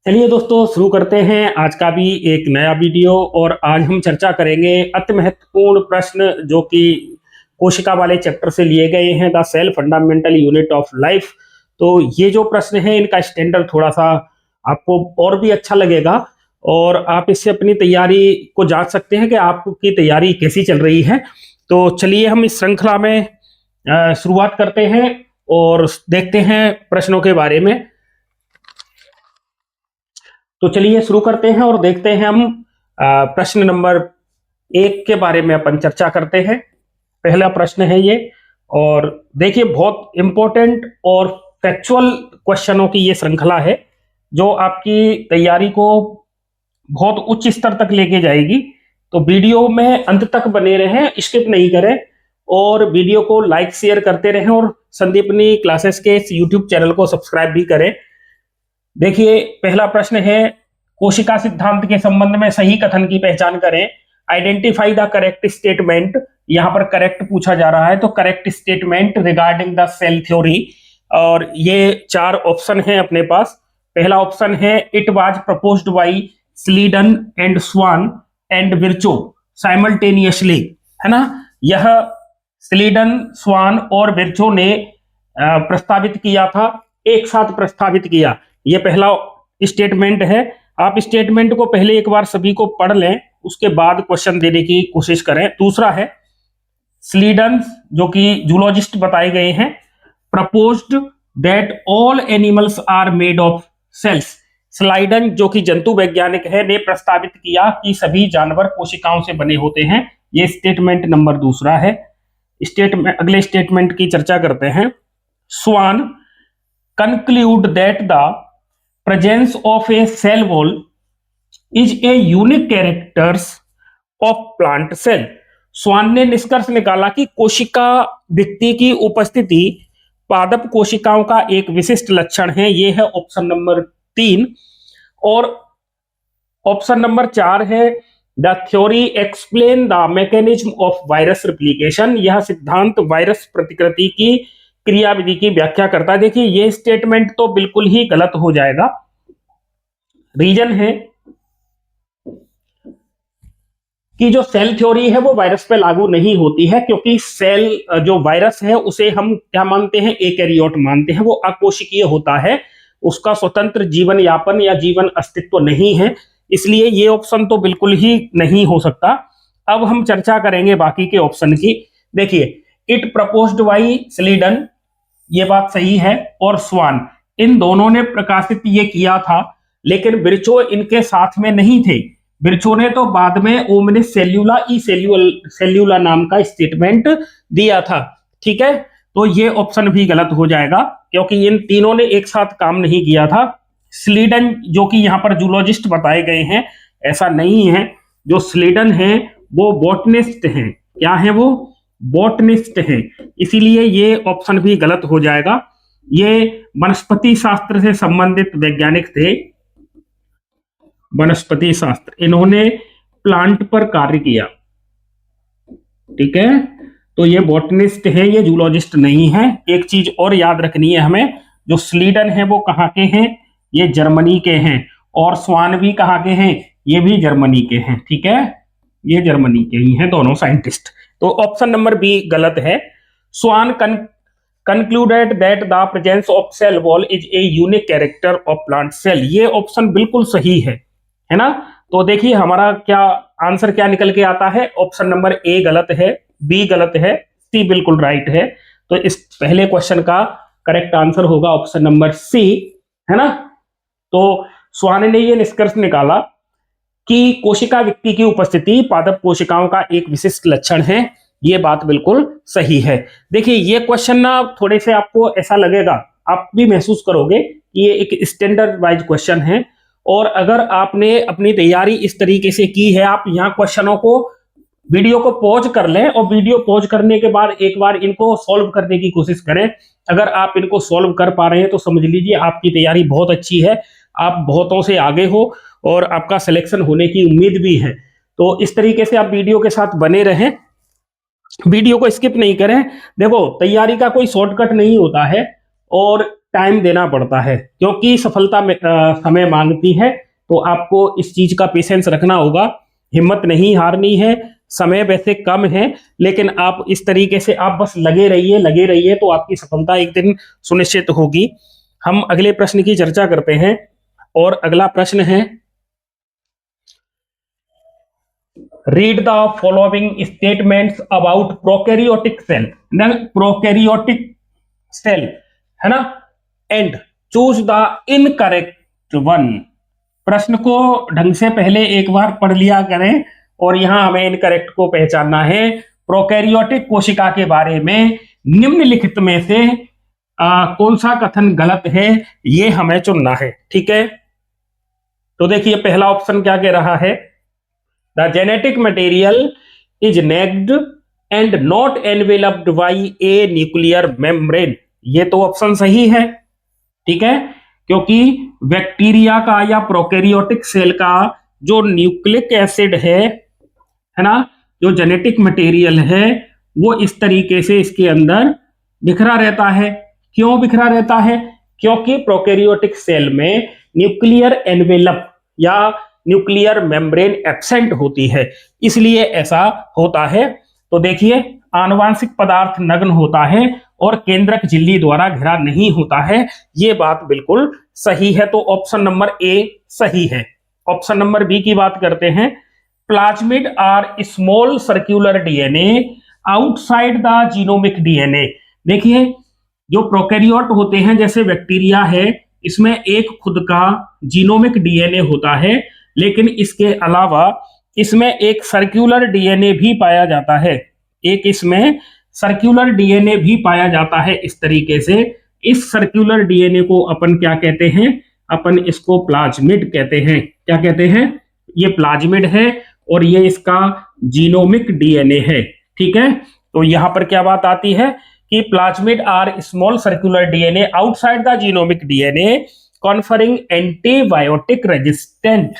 चलिए दोस्तों, शुरू करते हैं आज का भी एक नया वीडियो। और आज हम चर्चा करेंगे अति महत्वपूर्ण प्रश्न जो कि कोशिका वाले चैप्टर से लिए गए हैं, the cell fundamental unit of life. तो ये जो प्रश्न है इनका स्टैंडर्ड थोड़ा सा आपको और भी अच्छा लगेगा और आप इससे अपनी तैयारी को जांच सकते हैं कि आपकी तैयारी कैसी चल रही है। तो चलिए हम इस श्रृंखला में शुरुआत करते हैं और देखते हैं प्रश्नों के बारे में। तो चलिए शुरू करते हैं और देखते हैं हम प्रश्न नंबर 1 के बारे में अपन चर्चा करते हैं। पहला प्रश्न है ये, और देखिए बहुत इंपॉर्टेंट और फैक्चुअल क्वेश्चनों की ये श्रृंखला है जो आपकी तैयारी को बहुत उच्च स्तर तक लेके जाएगी। तो वीडियो में अंत तक बने रहें, स्किप नहीं करें और वीडियो को लाइक शेयर करते रहें और संदीपनी क्लासेस के इस यूट्यूब चैनल को सब्सक्राइब भी करें। देखिए पहला प्रश्न है, कोशिका सिद्धांत के संबंध में सही कथन की पहचान करें। Identify the correct statement. यहां पर करेक्ट पूछा जा रहा है, तो correct statement regarding the cell theory. और ये 4 ऑप्शन हैं अपने पास। पहला ऑप्शन है, it was proposed by Schleiden and Schwann and Virchow simultaneously, है ना। यह स्लीडन, स्वान और विर्चो ने प्रस्तावित किया था, एक साथ प्रस्तावित किया। ये पहला स्टेटमेंट है। आप स्टेटमेंट को पहले एक बार सभी को पढ़ लें, उसके बाद क्वेश्चन देने की कोशिश करें। दूसरा है, स्लीडन जो कि जूलॉजिस्ट बताए गए हैं, proposed that all animals are made of cells. Schleiden जो कि जंतु वैज्ञानिक है ने प्रस्तावित किया कि सभी जानवर कोशिकाओं से बने होते हैं। ये स्टेटमेंट नंबर दूसरा है। अगले स्टेटमेंट की चर्चा करते हैं। स्वान conclude that the presence of a cell wall is a unique characters of plant cell। स्वान ने निष्कर्ष निकाला कि कोशिका भित्ति की उपस्थिति पादप कोशिकाओं का एक विशिष्ट लक्षण है। यह है ऑप्शन नंबर 3। और ऑप्शन नंबर 4 है, the theory explain the mechanism of virus replication. यह सिद्धांत वायरस प्रतिकृति की क्रियाविधि की व्याख्या करता है। देखिए ये स्टेटमेंट तो बिल्कुल ही गलत हो जाएगा। रीजन है कि जो सेल थ्योरी है वो वायरस पे लागू नहीं होती है, क्योंकि सेल जो वायरस है उसे हम क्या मानते हैं, एकैरियोट मानते हैं। वो अकोशिकीय होता है, उसका स्वतंत्र जीवन यापन या जीवन अस्तित्व नहीं है, इसलिए ये ऑप्शन तो बिल्कुल ही नहीं हो सकता। अब हम चर्चा करेंगे बाकी के ऑप्शन की। देखिए, इट प्रपोज्ड बाय स्लीडन, ये बात सही है, और स्वान, इन दोनों ने प्रकाशित ये किया था, लेकिन विर्चो इनके साथ में नहीं थे। विर्चो ने तो बाद में ओमनिस सेल्यूला ई सेल्यूला नाम का स्टेटमेंट दिया था। ठीक है, तो ये ऑप्शन भी गलत हो जाएगा क्योंकि इन तीनों ने एक साथ काम नहीं किया था। स्लीडन जो कि यहाँ पर जूलॉजिस्ट बताए गए हैं, ऐसा नहीं है। जो स्लीडन है वो बॉटनिस्ट हैं। क्या है वो? बॉटनिस्ट है, इसीलिए ये ऑप्शन भी गलत हो जाएगा। ये वनस्पति शास्त्र से संबंधित वैज्ञानिक थे, वनस्पति शास्त्र, इन्होंने प्लांट पर कार्य किया। ठीक है, तो ये बॉटनिस्ट है, ये जूलॉजिस्ट नहीं है। एक चीज और याद रखनी है हमें, जो स्लीडन है वो कहाँ के हैं, ये जर्मनी के हैं, और स्वान भी कहाँ के हैं, ये भी जर्मनी के हैं। ठीक है, ये जर्मनी के ही हैं दोनों साइंटिस्ट। तो ऑप्शन नंबर बी गलत है। स्वान concluded that the presence of cell wall is a unique character of plant cell। ये ऑप्शन बिल्कुल सही है ना। तो देखिए हमारा क्या आंसर क्या निकल के आता है। ऑप्शन नंबर ए गलत है, बी गलत है, सी बिल्कुल राइट है। तो इस पहले क्वेश्चन का करेक्ट आंसर होगा ऑप्शन नंबर सी, है ना। तो स्वान ने ये निष्कर्ष निकाला कि कोशिका वित्ति की उपस्थिति पादप कोशिकाओं का एक विशिष्ट लक्षण है। ये बात बिल्कुल सही है। देखिए ये क्वेश्चन ना थोड़े से आपको ऐसा लगेगा, आप भी महसूस करोगे कि ये एक स्टैंडर्ड वाइज क्वेश्चन है। और अगर आपने अपनी तैयारी इस तरीके से की है, आप यहाँ क्वेश्चनों को, वीडियो को पॉज कर लें और वीडियो पॉज करने के बाद एक बार इनको सॉल्व करने की कोशिश करें। अगर आप इनको सॉल्व कर पा रहे हैं तो समझ लीजिए आपकी तैयारी बहुत अच्छी है, आप बहुतों से आगे हो और आपका सिलेक्शन होने की उम्मीद भी है। तो इस तरीके से आप वीडियो के साथ बने रहें, वीडियो को स्किप नहीं करें। देखो तैयारी का कोई शॉर्टकट नहीं होता है, और टाइम देना पड़ता है, क्योंकि सफलता में समय मांगती है। तो आपको इस चीज का पेशेंस रखना होगा, हिम्मत नहीं हारनी है। समय वैसे कम है, लेकिन आप इस तरीके से आप बस लगे रहिए तो आपकी सफलता एक दिन सुनिश्चित होगी। हम अगले प्रश्न की चर्चा करते हैं, और अगला प्रश्न है, read the following statements about prokaryotic cell. Prokaryotic cell है ना, and choose the incorrect one. प्रश्न को ढंग से पहले एक बार पढ़ लिया करें, और यहां हमें इनकरेक्ट को पहचानना है। प्रोकैरियोटिक कोशिका के बारे में निम्नलिखित में से कौन सा कथन गलत है, ये हमें चुनना है। ठीक है, तो देखिए पहला ऑप्शन क्या कह रहा है, the genetic material is naked and not enveloped by a nuclear membrane. ये तो ऑप्शन सही है, ठीक है, क्योंकि बैक्टीरिया का या प्रोकैरियोटिक सेल का जो न्यूक्लिक एसिड है ना, जो जेनेटिक मटेरियल है, वो इस तरीके से इसके अंदर बिखरा रहता है। क्यों बिखरा रहता है? क्योंकि प्रोकैरियोटिक सेल में न्यूक्लियर एनवेलप या न्यूक्लियर मेम्ब्रेन एब्सेंट होती है, इसलिए ऐसा होता है। तो देखिए, आनुवांशिक पदार्थ नग्न होता है और केंद्रक झिल्ली द्वारा घिरा नहीं होता है, ये बात बिल्कुल सही है। तो ऑप्शन नंबर ए सही है। ऑप्शन नंबर बी की बात करते हैं, plasmid are small circular DNA outside the genomic DNA. देखिए, जो प्रोकैरियोट होते हैं जैसे बैक्टीरिया है, इसमें एक खुद का जीनोमिक डीएनए होता है, लेकिन इसके अलावा इसमें एक सर्कुलर डीएनए भी पाया जाता है। एक इसमें सर्कुलर डीएनए भी पाया जाता है इस तरीके से। इस सर्कुलर डीएनए को अपन क्या कहते हैं? अपन इसको प्लाज्मिड कहते हैं। क्या कहते हैं? ये प्लाज्मिड है और ये इसका जीनोमिक डीएनए है। ठीक है, तो यहां पर क्या बात आती है कि plasmid are small circular DNA outside the genomic DNA conferring antibiotic resistant,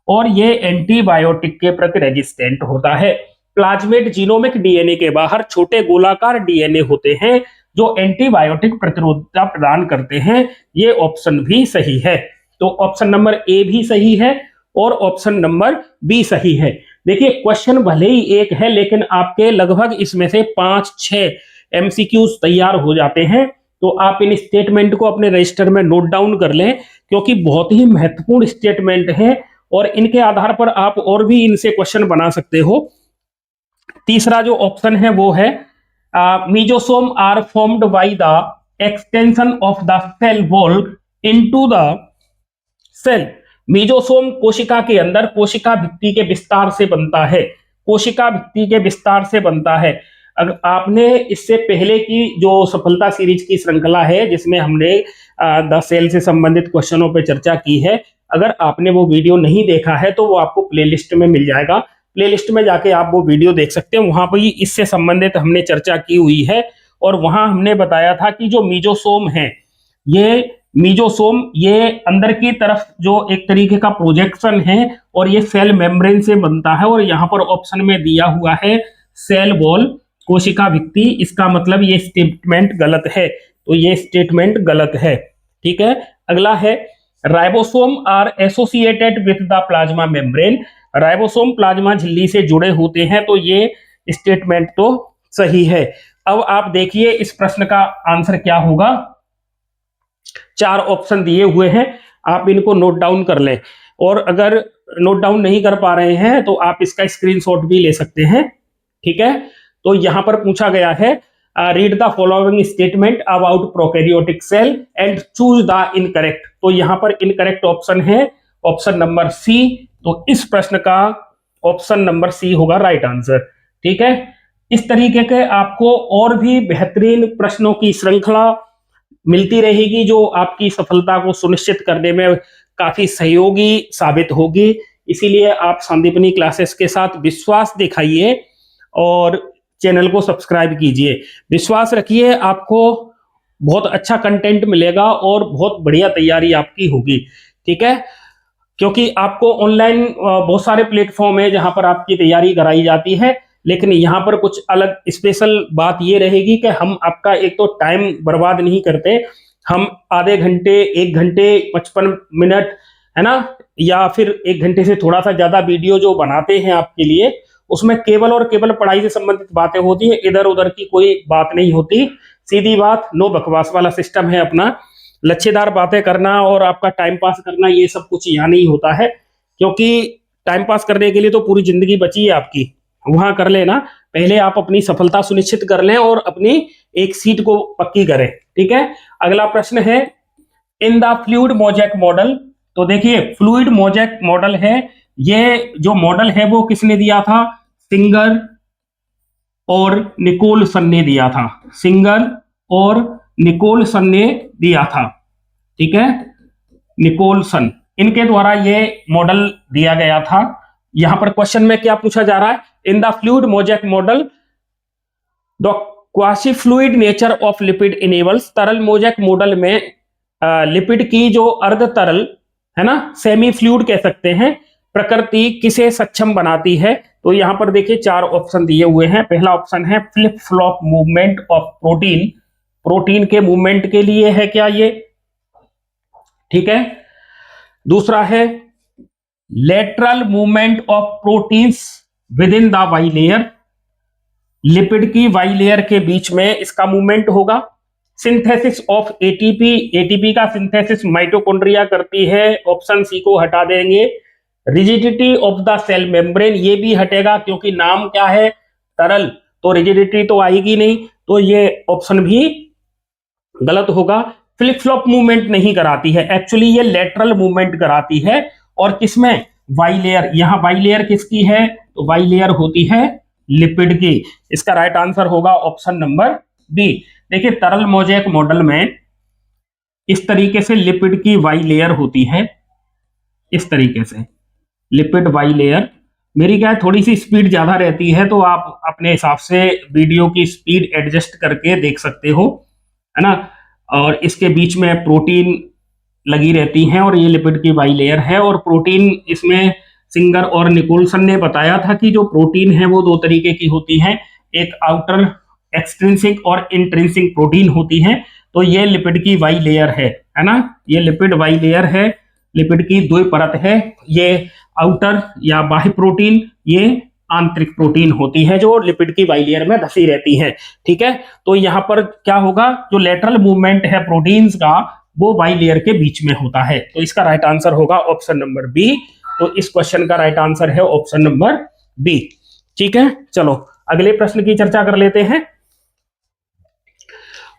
और ये एंटीबायोटिक के प्रति रेजिस्टेंट होता है। प्लाज्मिड जीनोमिक डीएनए के बाहर छोटे गोलाकार डीएनए होते हैं जो एंटीबायोटिक प्रतिरोधकता प्रदान करते हैं। ये ऑप्शन भी सही है। तो ऑप्शन नंबर ए भी सही है और ऑप्शन नंबर बी सही है। देखिए, क्वेश्चन भले ही एक है, लेकिन आपके लगभग इसमें से 5-6 एमसीक्यूज तैयार हो जाते हैं। तो आप इन स्टेटमेंट को अपने रजिस्टर में नोट डाउन कर लें, क्योंकि बहुत ही महत्वपूर्ण स्टेटमेंट है और इनके आधार पर आप और भी इनसे क्वेश्चन बना सकते हो। तीसरा जो ऑप्शन है वो है, mesosome are formed by the extension of the cell wall into the cell. Mesosome कोशिका के अंदर कोशिका भित्ति के विस्तार से बनता है। कोशिका भित्ति के विस्तार से बनता है। अगर आपने इससे पहले की जो सफलता सीरीज की श्रृंखला है, जिसमें हमने द सेल से संबंधित क्वेश्चनों पर चर्चा की है, अगर आपने वो वीडियो नहीं देखा है तो वो आपको प्लेलिस्ट में मिल जाएगा। प्लेलिस्ट में जाके आप वो वीडियो देख सकते हैं, वहां पर ही इससे संबंधित हमने चर्चा की हुई है। और वहां हमने बताया था कि जो मीजोसोम है, ये मीजोसोम ये अंदर की तरफ जो एक तरीके का प्रोजेक्शन है और ये सेल मेम्ब्रेन से बनता है। और यहाँ पर ऑप्शन में दिया हुआ है सेल वॉल, कोशिका भित्ति, इसका मतलब ये स्टेटमेंट गलत है। तो ये स्टेटमेंट गलत है। ठीक है, अगला है, ribosome are associated with the plasma membrane. Ribosome plasma झिल्ली से जुड़े होते हैं, तो ये स्टेटमेंट तो सही है। अब आप देखिए इस प्रश्न का आंसर क्या होगा। 4 ऑप्शन दिए हुए हैं, आप इनको नोट डाउन कर लें, और अगर नोट डाउन नहीं कर पा रहे हैं तो आप इसका स्क्रीनशॉट भी ले सकते हैं। ठीक है, तो यहां पर पूछा गया है, read the following statement about prokaryotic cell and choose the incorrect. तो यहां पर इनकरेक्ट ऑप्शन है ऑप्शन नंबर सी। तो इस प्रश्न का ऑप्शन नंबर सी होगा राइट आंसर। ठीक है, इस तरीके के आपको और भी बेहतरीन प्रश्नों की श्रृंखला मिलती रहेगी, जो आपकी सफलता को सुनिश्चित करने में काफी सहयोगी साबित होगी। इसीलिए आप संदीपनी क्लासेस के साथ विश्वास दिखाइए और चैनल को सब्सक्राइब कीजिए। विश्वास रखिए, आपको बहुत अच्छा कंटेंट मिलेगा और बहुत बढ़िया तैयारी आपकी होगी। ठीक है, क्योंकि आपको ऑनलाइन बहुत सारे प्लेटफॉर्म है जहां पर आपकी तैयारी कराई जाती है, लेकिन यहाँ पर कुछ अलग स्पेशल बात ये रहेगी कि हम आपका एक तो टाइम बर्बाद नहीं करते, हम आधे घंटे, 1 घंटे 55 मिनट, है ना, या फिर 1 घंटे से थोड़ा सा ज्यादा वीडियो जो बनाते हैं आपके लिए, उसमें केवल और केवल पढ़ाई से संबंधित बातें होती है, इधर उधर की कोई बात नहीं होती। सीधी बात, नो बकवास वाला सिस्टम है अपना। लच्छेदार बातें करना और आपका टाइम पास करना, ये सब कुछ यहाँ नहीं होता है, क्योंकि टाइम पास करने के लिए तो पूरी जिंदगी बची है आपकी, वहां कर लेना। पहले आप अपनी सफलता सुनिश्चित कर लें और अपनी एक सीट को पक्की करें, ठीक है। अगला प्रश्न है, in the fluid mosaic model. तो देखिए, फ्लूइड मोजैक मॉडल है, ये जो मॉडल है वो किसने दिया था? सिंगर और निकोलसन ने दिया था। सिंगर और निकोलसन ने दिया था, ठीक है, निकोलसन, इनके द्वारा ये मॉडल दिया गया था। यहां पर क्वेश्चन में क्या पूछा जा रहा है? In the fluid mosaic model the quasi fluid nature of lipid enables. तरल मोजैक मॉडल में लिपिड की जो अर्ध तरल, है ना, सेमी फ्लूइड कह सकते हैं, प्रकृति किसे सक्षम बनाती है? तो यहां पर देखिए 4 ऑप्शन दिए हुए हैं। पहला ऑप्शन है flip flop movement of protein, protein के मूवमेंट के लिए है क्या ये, ठीक है। दूसरा है lateral movement of proteins within the bilayer, lipid की वाई लेयर के बीच में इसका मूवमेंट होगा। सिंथेसिस ऑफ एटीपी, एटीपी का सिंथेसिस माइटोकॉन्ड्रिया करती है, ऑप्शन सी को हटा देंगे। Rigidity of the cell membrane, ये भी हटेगा क्योंकि नाम क्या है? तरल, तो रिजिडिटी तो आएगी नहीं, तो ये ऑप्शन भी गलत होगा। फ्लिप फ्लॉप मूवमेंट नहीं कराती है, एक्चुअली ये लेटरल मूवमेंट कराती है। और किसमें? Bilayer. यहां वाई लेयर किसकी है? तो वाई लेयर होती है लिपिड की। इसका राइट आंसर होगा ऑप्शन नंबर बी। देखिए, तरल मोजैक मॉडल में इस तरीके से लिपिड की वाई लेयर होती है, इस तरीके से लिपिड वाई लेयर। मेरी क्या है, थोड़ी सी स्पीड ज्यादा रहती है, तो आप अपने हिसाब से वीडियो की स्पीड एडजस्ट करके देख सकते हो, है ना। और इसके बीच में प्रोटीन लगी रहती हैं और ये लिपिड की वाई लेयर है। और प्रोटीन इसमें सिंगर और निकोलसन ने बताया था कि जो प्रोटीन है वो 2 तरीके की होती हैं, एक आउटर एक्सट्रिंसिक और इंट्रिंसिक प्रोटीन होती है। तो ये लिपिड की वाई लेयर है ना, ये लिपिड वाई लेयर है, लिपिड की 2 परत है। ये आउटर या बाह्य प्रोटीन, ये आंतरिक प्रोटीन होती है जो लिपिड की वाई लेयर में धसी रहती है, ठीक है। तो यहां पर क्या होगा, जो लेटरल मूवमेंट है प्रोटीन्स का, वो वाई लेयर के बीच में होता है। तो इसका राइट आंसर होगा ऑप्शन नंबर बी। तो इस क्वेश्चन का राइट आंसर है ऑप्शन नंबर बी, ठीक है। चलो अगले प्रश्न की चर्चा कर लेते हैं।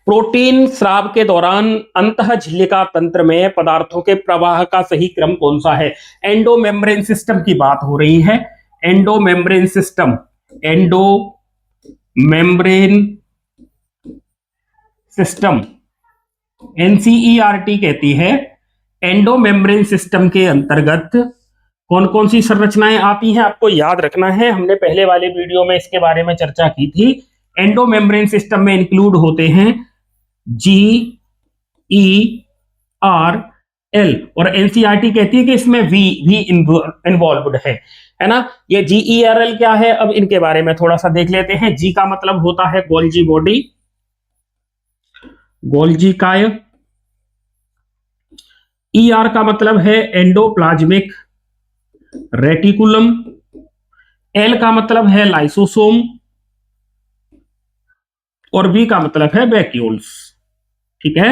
प्रोटीन स्राव के दौरान अंतःझिल्लिका तंत्र में पदार्थों के प्रवाह का सही क्रम कौन सा है? एंडोमेम्ब्रेन सिस्टम की बात हो रही है। Endomembrane system, endomembrane system, NCERT कहती है। एंडोमेम्ब्रेन सिस्टम के अंतर्गत कौन कौन सी संरचनाएं आती हैं, आपको याद रखना है। हमने पहले वाले वीडियो में इसके बारे में चर्चा की थी। एंडोमेम्ब्रेन सिस्टम में इंक्लूड होते हैं GERL, और एनसीईआरटी कहती है कि इसमें वी भी इन्वॉल्वड है ना। ये GERL क्या है, अब इनके बारे में थोड़ा सा देख लेते हैं। जी का मतलब होता है गोल्जी बॉडी, गोल्जी काय। ER का मतलब है एंडोप्लाज्मिक रेटिकुलम। L का मतलब है लाइसोसोम, और V का मतलब है वैक्यूल्स, ठीक है।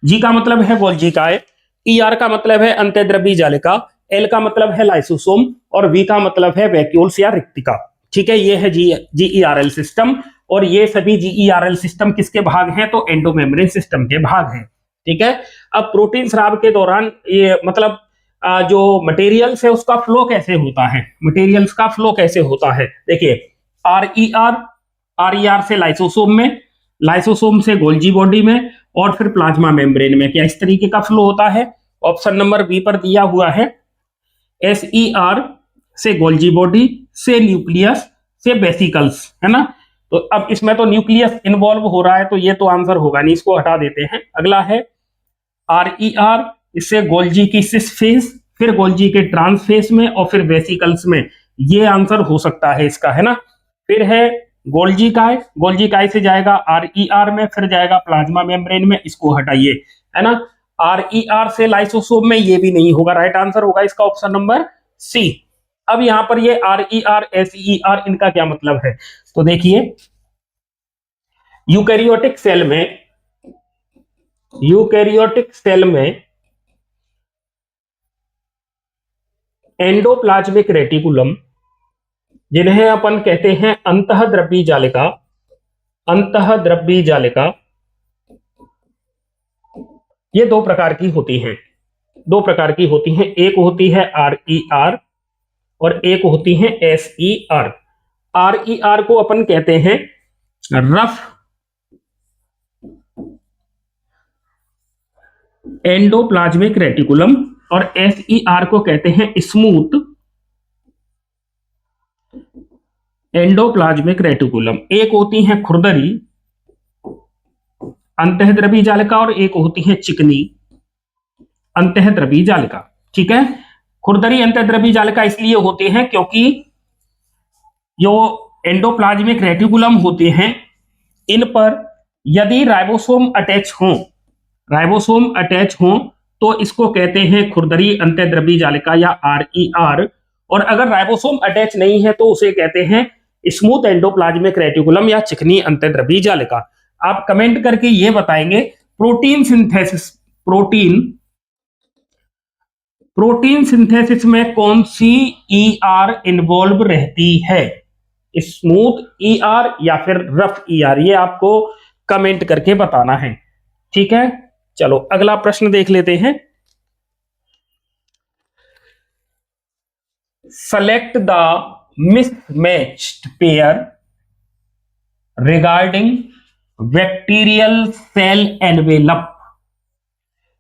G का मतलब है गोल्जी काय, ER का मतलब है अंत्यद्रव्यी जालिका, L का मतलब है लाइसोसोम, और V का मतलब है वैक्यूल्स या रिक्तिका, ठीक है। ये है GERL सिस्टम। और ये सभी GERL सिस्टम किसके भाग हैं? तो एंडोमेम्ब्रेन सिस्टम के भाग हैं, ठीक है। अब प्रोटीन स्राव के दौरान ये मतलब जो मटेरियल्स है उसका फ्लो कैसे होता है? मटेरियल्स का फ्लो कैसे होता है? देखिए, RER से लाइसोसोम में, लाइसोसोम से गोल्जी बॉडी में, और फिर प्लाज्मा मेम्ब्रेन में। क्या इस तरीके का फ्लो होता है? ऑप्शन नंबर बी पर दिया हुआ है। SER से गोल्जी बॉडी, से न्यूक्लियस, से वेसिकल्स, है ना। तो अब इसमें तो न्यूक्लियस इन्वॉल्व हो रहा है, तो ये तो आंसर होगा नहीं, इसको हटा देते हैं। अगला है RER, इससे गोल्जी की सिस फेज, फिर गोल्जी के ट्रांस फेज में, और फिर वेसिकल्स में। ये आंसर हो सकता है इसका, है ना। फिर है गोल्जी काय, गोल्जी काय से जाएगा RER में, फिर जाएगा प्लाज्मा मेम्ब्रेन में, इसको हटाइए, है ना। RER से लाइसोसोम में ये भी नहीं होगा, राइट आंसर होगा इसका ऑप्शन नंबर सी। अब यहां पर ये RER SER इनका क्या मतलब है, तो देखिए यूकैरियोटिक सेल में एंडोप्लाज्मिक रेटिकुलम, जिन्हें अपन कहते हैं अंतःद्रव्यी जालिका, ये दो प्रकार की होती हैं, एक होती है RER और एक होती है SER। RER को अपन कहते हैं रफ एंडोप्लाज्मिक रेटिकुलम और SER को कहते हैं स्मूथ एंडोप्लाज्मिक रेटिकुलम। एक होती है खुरदरी अंतःद्रव्यी जालिका और एक होती है चिकनी अंतःद्रव्यी जालिका। ठीक है, खुरदरी अंतःद्रव्यी जालिका इसलिए होते हैं क्योंकि जो एंडोप्लाज्मिक रेटिकुलम होते हैं इन पर यदि राइबोसोम अटैच हो तो इसको कहते हैं खुरदरी अंतःद्रव्यी जालिका या RER, और अगर राइबोसोम अटैच नहीं है तो उसे कहते हैं स्मूथ एंडोप्लाज्मिक रेटिकुलम या चिकनी अंतःद्रव्यी जालिका। आप कमेंट करके ये बताएंगे प्रोटीन सिंथेसिस में कौन सी ER इन्वॉल्व रहती है, स्मूथ ER या फिर रफ ER, ये आपको कमेंट करके बताना है। ठीक है, चलो अगला प्रश्न देख लेते हैं। Select the mismatched pair regarding bacterial cell envelope.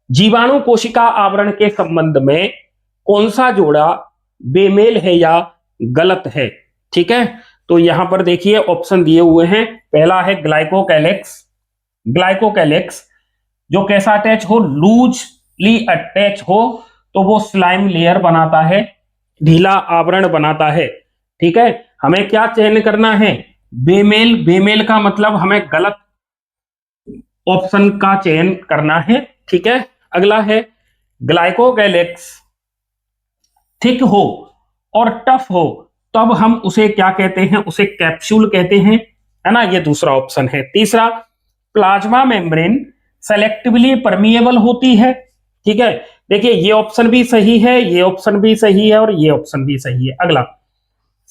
जीवाणु कोशिका आवरण के संबंध में कौन सा जोड़ा बेमेल है या गलत है। ठीक है, तो यहां पर देखिए ऑप्शन दिए हुए हैं। पहला है ग्लाइकोकैलेक्स, जो कैसा अटैच हो, लूजली अटैच हो तो वो स्लाइम लेयर बनाता है, ढीला आवरण बनाता है। ठीक है, हमें क्या चयन करना है, बेमेल का मतलब हमें गलत ऑप्शन का चयन करना है। ठीक है, अगला है ग्लाइकोकैलेक्स थिक हो और टफ हो तब हम उसे क्या कहते हैं, उसे कैप्सूल कहते हैं, है ना, ये दूसरा ऑप्शन है। तीसरा, प्लाज्मा मेम्ब्रेन सेलेक्टिवली परमिएबल होती है। ठीक है, देखिए ये ऑप्शन भी सही है, ये ऑप्शन भी सही है और ये ऑप्शन भी सही है। अगला,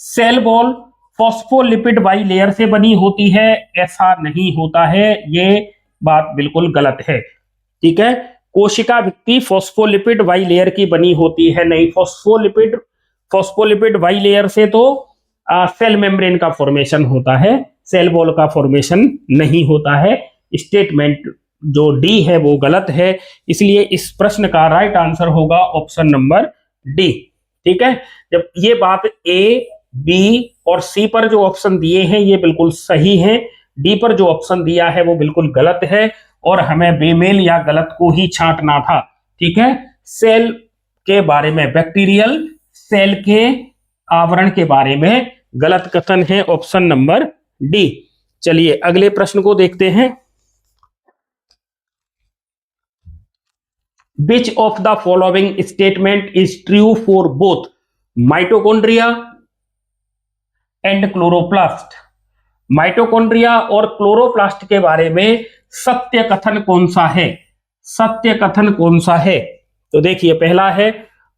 cell wall phospholipid bilayer से बनी होती है, ऐसा नहीं होता है, ये बात बिल्कुल गलत है। ठीक है, कोशिका भित्ति फॉस्फोलिपिड बाई लेयर की बनी होती है, नहीं, फॉस्फोलिपिड बाई लेयर से तो सेल मेम्ब्रेन का फॉर्मेशन होता है, सेल वॉल का फॉर्मेशन नहीं होता है। स्टेटमेंट जो डी है वो गलत है, इसलिए इस प्रश्न का राइट आंसर होगा ऑप्शन नंबर डी। ठीक है, जब ये बात ए, बी और सी पर जो ऑप्शन दिए हैं ये बिल्कुल सही हैं, डी पर जो ऑप्शन दिया है वो बिल्कुल गलत है और हमें बेमेल या गलत को ही छांटना था। ठीक है, सेल के बारे में, बैक्टीरियल सेल के आवरण के बारे में गलत कथन है ऑप्शन नंबर डी। चलिए अगले प्रश्न को देखते हैं। Which of the following statement is true for both mitochondria and chloroplast? Mitochondria और क्लोरोप्लास्ट के बारे में सत्य कथन कौन सा है, तो देखिए पहला है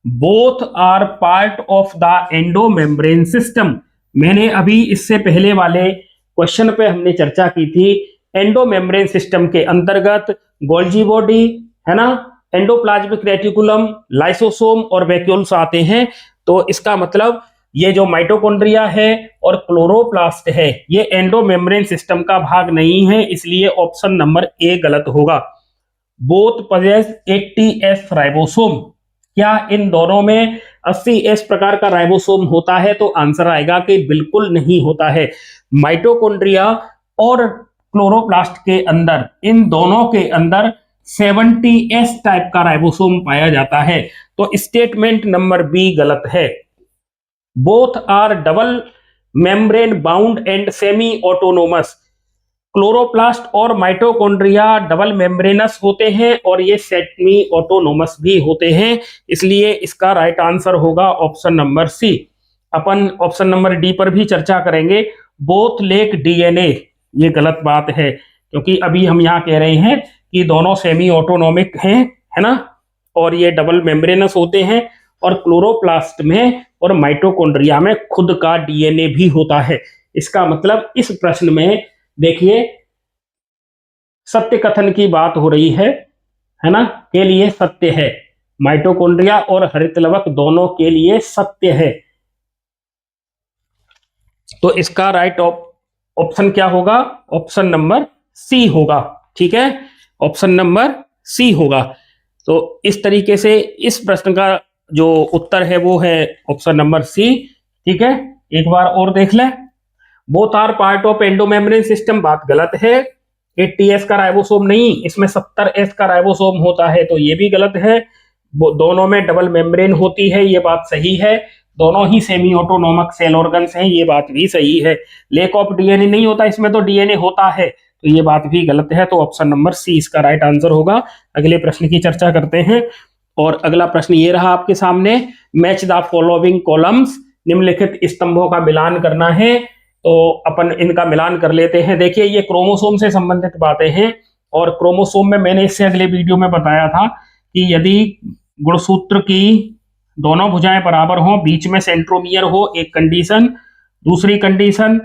both are part of the endomembrane system. मैंने अभी इससे पहले वाले क्वेश्चन पे हमने चर्चा की थी, एंडोमेम्ब्रेन सिस्टम के अंतर्गत गोल्जी बॉडी, है ना, एंडोप्लाज्मिक रेटिकुलम, लाइसोसोम और वैक्यूल्स आते हैं। तो इसका मतलब ये जो माइटोकॉन्ड्रिया है और क्लोरोप्लास्ट है ये एंडोमेम्ब्रेन सिस्टम का भाग नहीं है, इसलिए ऑप्शन नंबर ए गलत होगा। बोथ पजेस 80S राइबोसोम, क्या इन दोनों में 80S प्रकार का राइबोसोम होता है, तो आंसर आएगा कि बिल्कुल नहीं होता है। माइटोकॉन्ड्रिया और क्लोरोप्लास्ट के अंदर, इन दोनों के अंदर 70S टाइप का राइबोसोम पाया जाता है, तो स्टेटमेंट नंबर बी गलत है। Both are double membrane bound and semi autonomous, chloroplast और माइटोकॉन्ड्रिया डबल मेम्ब्रेनस होते हैं और ये सेमी ऑटोनोमस भी होते हैं, इसलिए इसका राइट आंसर होगा ऑप्शन नंबर सी। अपन ऑप्शन नंबर डी पर भी चर्चा करेंगे, बोथ लेक डीएनए, ये गलत बात है क्योंकि अभी हम यहाँ कह रहे हैं कि दोनों सेमी ऑटोनोमिक हैं, है ना, और ये डबल मेम्ब्रेनस होते हैं और क्लोरोप्लास्ट में और माइटोकॉन्ड्रिया में खुद का डीएनए भी होता है। इसका मतलब इस प्रश्न में देखिए सत्य कथन की बात हो रही है ना, के लिए सत्य है, माइटोकॉन्ड्रिया और हरित लवक दोनों के लिए सत्य है। तो इसका राइट ऑप्शन क्या होगा, ऑप्शन नंबर सी होगा, ठीक है, ऑप्शन नंबर सी होगा। तो इस तरीके से इस प्रश्न का जो उत्तर है वो है ऑप्शन नंबर सी, ठीक है। एक बार और देख लें, both are part of endomembrane system, बात गलत है। 80S का राइबोसोम नहीं, इसमें 70S का राइबोसोम होता है, तो ये भी गलत है। दोनों में डबल मेम्ब्रेन होती है, ये बात सही है। दोनों ही सेमी ऑटोनोमिक सेल ऑर्गन्स हैं, ये बात भी सही है। लेक ऑफ डीएनए नहीं होता, इसमें तो डीएनए होता है, तो ये बात भी गलत है। तो ऑप्शन नंबर सी इसका राइट आंसर होगा। अगले प्रश्न की चर्चा करते हैं और अगला प्रश्न ये रहा आपके सामने, मैच द फॉलोइंग कॉलम्स, निम्नलिखित स्तंभों का मिलान करना है। तो अपन इनका मिलान कर लेते हैं। देखिए ये क्रोमोसोम से संबंधित बातें हैं और क्रोमोसोम में मैंने इससे अगले वीडियो में बताया था कि यदि गुणसूत्र की दोनों भुजाएं बराबर हों, बीच में सेंट्रोमियर हो, एक कंडीशन। दूसरी कंडीशन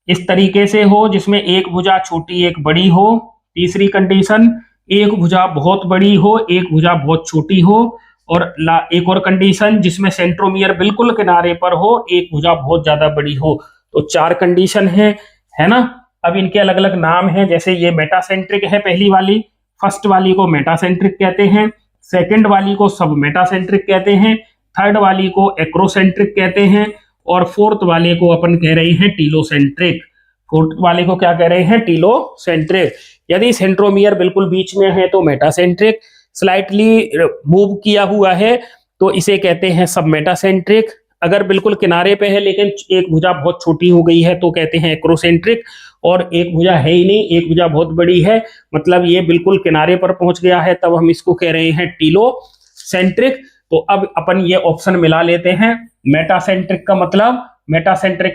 इस तरीके से हो जिसमें एक भुजा छोटी एक बड़ी हो। तीसरी कंडीशन एक भुजा बहुत बड़ी हो, एक भुजा बहुत छोटी हो। और एक और कंडीशन जिसमें सेंट्रोमियर बिल्कुल किनारे पर हो, एक भुजा बहुत ज्यादा बड़ी हो। तो 4 कंडीशन है ना। अब इनके अलग अलग नाम हैं, जैसे ये मेटासेंट्रिक है पहली वाली, फर्स्ट वाली को मेटासेंट्रिक कहते हैं, सेकंड वाली को सब मेटासेंट्रिक कहते हैं, थर्ड वाली को एक्रोसेंट्रिक कहते हैं और फोर्थ वाले को अपन कह रहे हैं टीलोसेंट्रिक। फोर्थ वाले को क्या कह रहे हैं, टीलोसेंट्रिक। यदि सेंट्रोमियर बिल्कुल बीच में है तो मेटासेंट्रिक, स्लाइटली मूव किया हुआ है तो इसे कहते हैं सब मेटासेंट्रिक। अगर बिल्कुल किनारे पे है लेकिन एक भुजा बहुत छोटी हो गई है तो कहते हैं एक्रोसेंट्रिक। और एक भुजा है ही नहीं, एक भुजा बहुत बड़ी है, मतलब ये बिल्कुल किनारे पर पहुंच गया है, तब हम इसको कह रहे हैं टीलोसेंट्रिक। तो अब अपन ये ऑप्शन मिला लेते हैं। मेटासेंट्रिक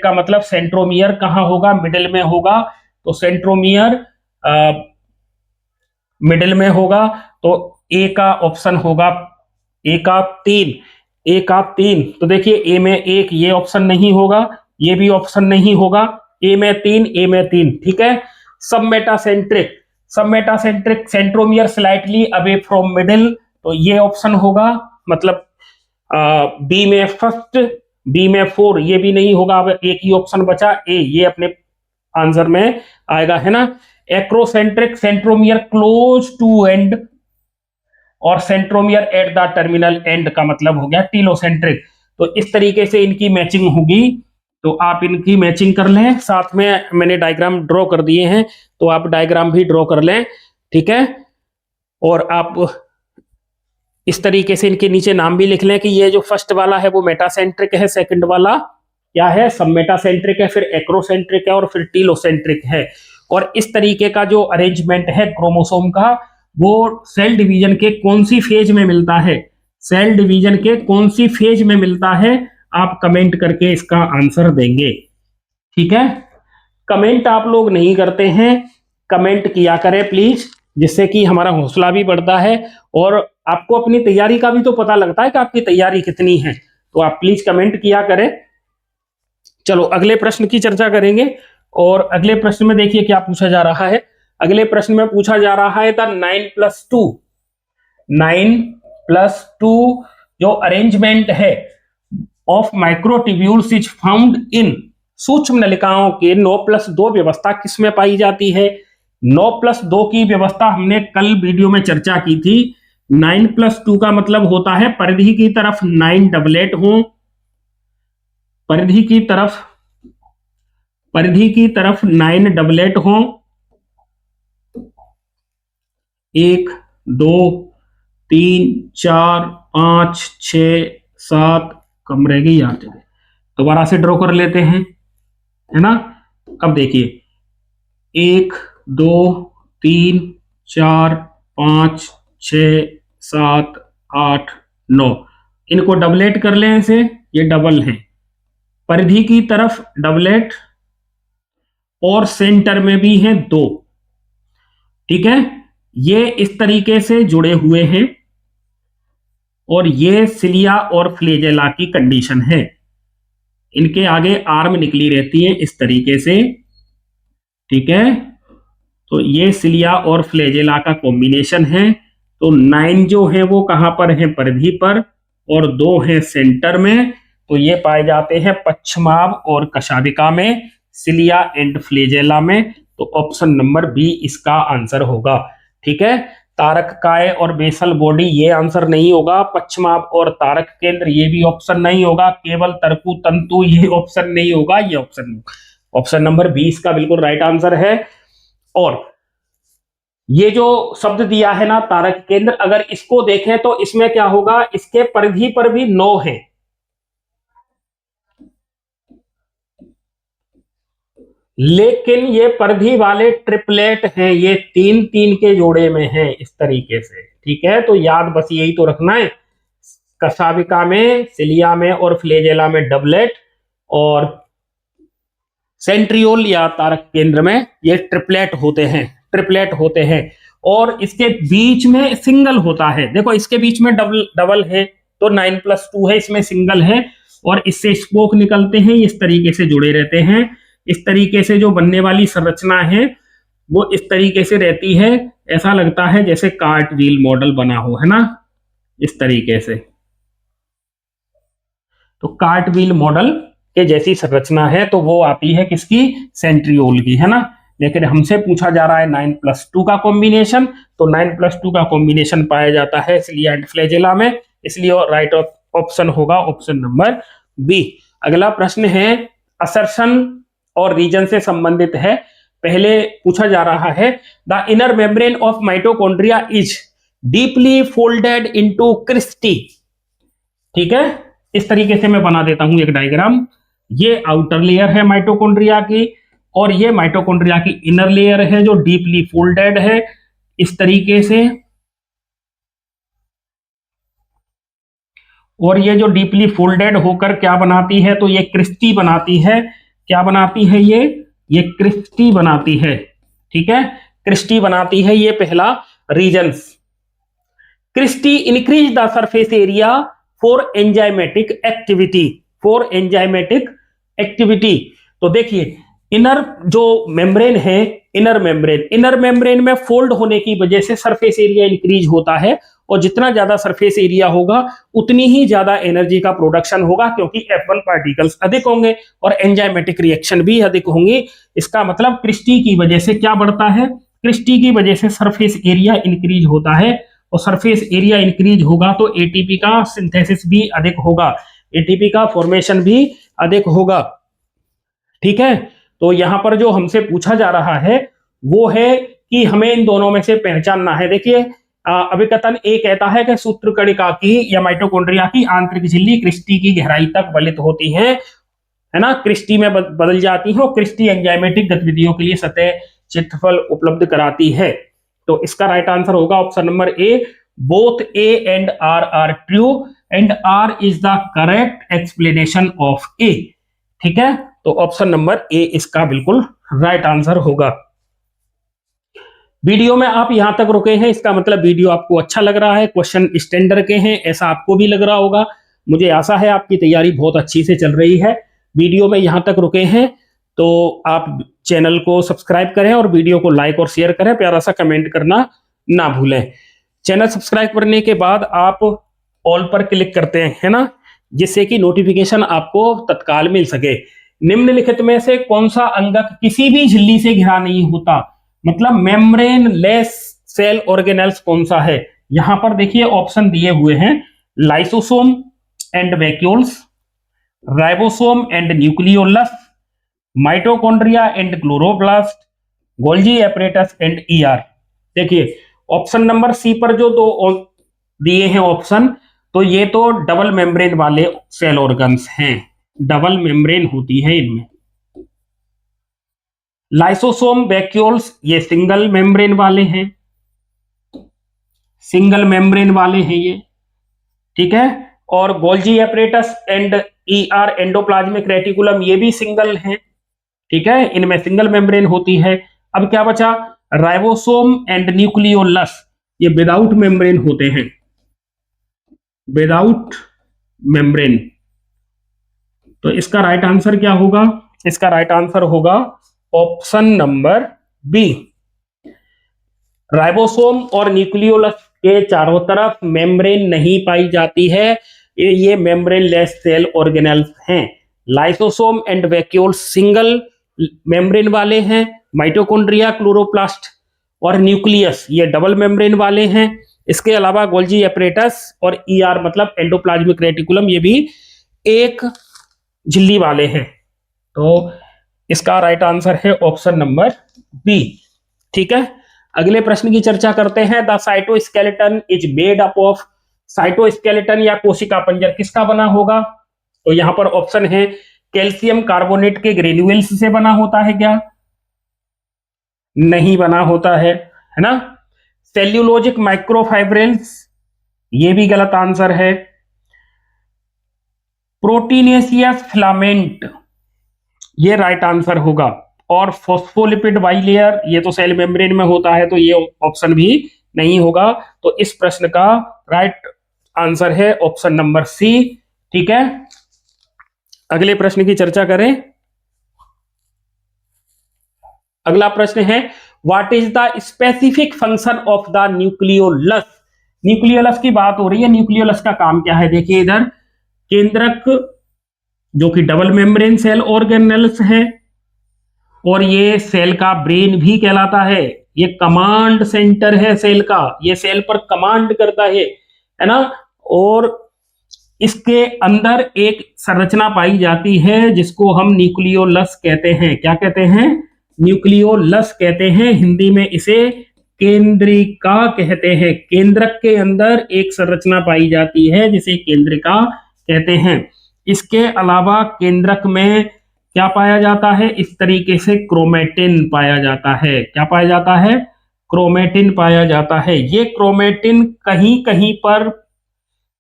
का मतलब सेंट्रोमियर कहाँ होगा, मिडिल में होगा, तो सेंट्रोमियर मिडिल में होगा। तो ए का ऑप्शन होगा, ए का 3। तो देखिए ए में 1, ये ऑप्शन नहीं होगा, ये भी ऑप्शन नहीं होगा, ए में 3, ठीक है। सब metacentric centromere slightly away from middle, तो ये ऑप्शन होगा, मतलब बी में फर्स्ट, बी में 4, ये भी नहीं होगा। अब एक ही ऑप्शन बचा ए, ये अपने आंसर में आएगा, है ना। Acrocentric centromere close to end और centromere at the terminal end का मतलब हो गया टीलोसेंट्रिक। तो इस तरीके से इनकी मैचिंग होगी, तो आप इनकी मैचिंग कर लें। साथ में मैंने डायग्राम ड्रॉ कर दिए हैं, तो आप डायग्राम भी ड्रॉ कर लें, ठीक है। और आप इस तरीके से इनके नीचे नाम भी लिख लें कि ये जो फर्स्ट वाला है वो मेटासेंट्रिक है, सेकंड वाला क्या है, सब मेटासेंट्रिक है, फिर एक्रोसेंट्रिक है और फिर टीलोसेंट्रिक है। और इस तरीके का जो अरेंजमेंट है क्रोमोसोम का, वो सेल डिवीजन के कौन सी फेज में मिलता है, सेल डिवीजन के कौन सी फेज में मिलता है, आप कमेंट करके इसका आंसर देंगे, ठीक है। कमेंट आप लोग नहीं करते हैं, कमेंट किया करें प्लीज, जिससे कि हमारा हौसला भी बढ़ता है और आपको अपनी तैयारी का भी तो पता लगता है कि आपकी तैयारी कितनी है। तो आप प्लीज कमेंट किया करें। चलो अगले प्रश्न की चर्चा करेंगे और अगले प्रश्न में देखिए क्या पूछा जा रहा है। अगले प्रश्न में पूछा जा रहा है द 9+2 जो अरेंजमेंट है of microtubules is found in, सूक्ष्म नलिकाओं के 9+2 व्यवस्था किसमें पाई जाती है। 9+2 की व्यवस्था हमने कल वीडियो में चर्चा की थी। 9+2 का मतलब होता है परिधि की तरफ 9 डबलेट हो, परिधि की तरफ 9 डबलेट हो, 1 2 3 4 5 6 7, कम रह गई 8 जगह, दोबारा से ड्रॉ कर लेते हैं, है ना। अब देखिए 1 2 3 4 5 6 7 8 9, इनको डबलेट कर लें ऐसे, ये डबल है, परिधि की तरफ डबलेट और सेंटर में भी हैं 2। ठीक है, ये इस तरीके से जुड़े हुए हैं और ये सिलिया और फ्लेजेला की कंडीशन है। इनके आगे आर्म निकली रहती है इस तरीके से। ठीक है, तो ये सिलिया और फ्लेजेला का कॉम्बिनेशन है। तो 9 जो है वो कहां पर है, परिधि पर, और 2 है सेंटर में। तो ये पाए जाते हैं पश्चिमाभ और कशाभिका में, सिलिया एंड फ्लेजेला में। तो ऑप्शन नंबर बी इसका आंसर होगा। ठीक है, तारक काय और बेसल बॉडी ये आंसर नहीं होगा, पश्चिमाभ और तारक केंद्र ये भी ऑप्शन नहीं होगा, केवल तरकु तंतु ये ऑप्शन नहीं होगा, ये ऑप्शन नंबर बी इसका बिल्कुल राइट आंसर है। और ये जो शब्द दिया है ना तारक केंद्र, अगर इसको देखें तो इसमें क्या होगा, इसके परिधि पर भी 9 है, लेकिन ये परिधि वाले ट्रिपलेट हैं, ये 3-3 के जोड़े में हैं इस तरीके से। ठीक है, तो याद बस यही तो रखना है, कशाभिका में, सिलिया में और फ्लेजेला में डबलेट, और सेंट्रियोल या तारक केंद्र में ये ट्रिपलेट होते हैं। और इसके बीच में सिंगल होता है, देखो इसके बीच में डबल है तो 9+2 है, इसमें सिंगल है, और इससे स्पोक निकलते हैं, इस तरीके से जुड़े रहते हैं। इस तरीके से जो बनने वाली संरचना है वो इस तरीके से रहती है, ऐसा लगता है जैसे कार्ट व्हील मॉडल बना हो, है ना, इस तरीके से। तो कार्ट व्हील मॉडल के जैसी संरचना है, तो वो आती है किसकी, सेंट्रियोल की, है ना। लेकिन हमसे पूछा जा रहा है 9+2 का कॉम्बिनेशन, तो 9+2 का कॉम्बिनेशन पाया जाता है सिलिया एंड फ्लैजेला में, इसलिए राइट ऑप्शन होगा ऑप्शन नंबर बी। अगला प्रश्न है असर्शन और रीजन से संबंधित है। पहले पूछा जा रहा है the inner membrane of mitochondria is deeply folded into cristae. ठीक है, इस तरीके से मैं बना देता हूं एक डायग्राम। ये आउटर लेयर है माइटोकॉन्ड्रिया की, और ये माइटोकॉन्ड्रिया की इनर लेयर है जो डीपली फोल्डेड है इस तरीके से। और ये जो डीपली फोल्डेड होकर क्या बनाती है, तो ये क्रिस्टी बनाती है। क्या बनाती है ये क्रिस्टी बनाती है। ठीक है, क्रिस्टी बनाती है, ये पहला reasons. Cristae increase the surface area for enzymatic activity. तो देखिए इनर जो मेम्ब्रेन है, इनर मेम्ब्रेन में फोल्ड होने की वजह से सरफेस एरिया इंक्रीज होता है, और जितना ज्यादा सरफेस एरिया होगा उतनी ही ज्यादा एनर्जी का प्रोडक्शन होगा, क्योंकि F1 पार्टिकल्स अधिक होंगे और एंजाइमेटिक रिएक्शन भी अधिक होंगी। इसका मतलब क्रिस्टी की वजह से क्या बढ़ता है, क्रिस्टी की वजह से सरफेस एरिया इंक्रीज होता है, और सरफेस एरिया इंक्रीज होगा तो एटीपी का सिंथेसिस भी अधिक होगा, एटीपी का फॉर्मेशन भी अधिक होगा। ठीक है, तो यहां पर जो हमसे पूछा जा रहा है वो है कि हमें इन दोनों में से पहचानना है। देखिए अभिकथन ए कहता है कि सूत्रकणिका की या माइटोकॉन्ड्रिया की आंतरिक झिल्ली क्रिस्टी की गहराई तक वलित होती है ना, क्रिस्टी में बदल जाती है, और क्रिस्टी एंजाइमेटिक गतिविधियों के लिए सतह क्षेत्रफल उपलब्ध कराती है। तो इसका राइट आंसर होगा option number A, both A and R are true and R is the correct explanation of A. ठीक है, तो ऑप्शन नंबर ए इसका बिल्कुल राइट आंसर होगा। वीडियो में आप यहां तक रुके हैं, इसका मतलब वीडियो आपको अच्छा लग रहा है, क्वेश्चन स्टैंडर्ड के हैं ऐसा आपको भी लग रहा होगा। मुझे आशा है आपकी तैयारी बहुत अच्छी से चल रही है। वीडियो में यहां तक रुके हैं तो आप चैनल को सब्सक्राइब करें और वीडियो को लाइक और शेयर करें, प्यारा सा कमेंट करना ना भूलें। चैनल सब्सक्राइब करने के बाद आप ऑल पर क्लिक करते हैं, है ना, जिससे कि नोटिफिकेशन आपको तत्काल मिल सके। निम्नलिखित में से कौन सा अंगक किसी भी झिल्ली से घिरा नहीं होता, मतलब मेम्ब्रेन लेस सेल ऑर्गेनेल्स कौन सा है। यहां पर देखिए ऑप्शन दिए हुए हैं, lysosome and vacuoles, ribosome and nucleolus, mitochondria and chloroplast, Golgi apparatus and ER. देखिए ऑप्शन नंबर सी पर जो दो दिए हैं ऑप्शन, तो ये तो डबल मेम्ब्रेन वाले सेल ऑर्गन्स हैं, डबल मेम्ब्रेन होती है इनमें। लाइसोसोम वैक्यूल्स ये सिंगल मेम्ब्रेन वाले हैं, सिंगल मेम्ब्रेन वाले हैं ये, ठीक है। और Golgi apparatus and ER endoplasmic reticulum ये भी सिंगल हैं, ठीक है, इनमें सिंगल मेम्ब्रेन होती है। अब क्या बचा, राइबोसोम एंड न्यूक्लियोलस ये विदाउट मेम्ब्रेन होते हैं, विदाउट मेम्ब्रेन। तो इसका राइट आंसर क्या होगा, इसका राइट आंसर होगा ऑप्शन नंबर बी। राइबोसोम और न्यूक्लियोलस के चारों तरफ मेम्ब्रेन नहीं पाई जाती है, ये मेम्ब्रेन लेस सेल ऑर्गेनेल्स हैं। Lysosome and vacuoles single membrane वाले हैं, माइटोकॉन्ड्रिया, क्लोरोप्लास्ट और न्यूक्लियस ये डबल मेम्ब्रेन वाले हैं। इसके अलावा गोल्जी एपरेटस और ईआर मतलब एंडोप्लाज्मिक रेटिकुलम ये भी एक झिल्ली वाले हैं। तो इसका राइट आंसर है ऑप्शन नंबर बी, ठीक है। अगले प्रश्न की चर्चा करते हैं। The cytoskeleton is made up of, cytoskeleton या कोशिका पंजर किसका बना होगा, तो यहां पर ऑप्शन है कैल्शियम कार्बोनेट के ग्रेन्यूल्स से बना होता है क्या, नहीं बना होता है ना। सेल्यूलोजिक माइक्रोफाइब्रिल्स ये भी गलत आंसर है। प्रोटीनेशियस फिलामेंट ये राइट आंसर होगा। और फॉस्फोलिपिड बाइलेयर ये तो सेल मेम्ब्रेन में होता है, तो ये ऑप्शन भी नहीं होगा। तो इस प्रश्न का राइट आंसर है ऑप्शन नंबर सी, ठीक है। अगले प्रश्न की चर्चा करें। अगला प्रश्न है what is the specific function of the nucleolus. Nucleolus की बात हो रही है, न्यूक्लियोलस का काम क्या है, देखिए इधर केंद्रक जो कि डबल मेम्ब्रेन सेल ऑर्गेनेल्स है, और ये सेल का ब्रेन भी कहलाता है, ये कमांड सेंटर है सेल का, ये सेल पर कमांड करता है ना। और इसके अंदर एक संरचना पाई जाती है जिसको हम न्यूक्लियोलस कहते हैं, क्या कहते हैं, न्यूक्लियोलस कहते हैं। हिंदी में इसे केंद्रिका कहते हैं। केंद्रक के अंदर एक संरचना पाई जाती है जिसे केंद्रिका कहते हैं। इसके अलावा केंद्रक में क्या पाया जाता है, इस तरीके से क्रोमेटिन पाया जाता है। क्या पाया जाता है, क्रोमेटिन पाया जाता है। ये क्रोमेटिन कहीं कहीं पर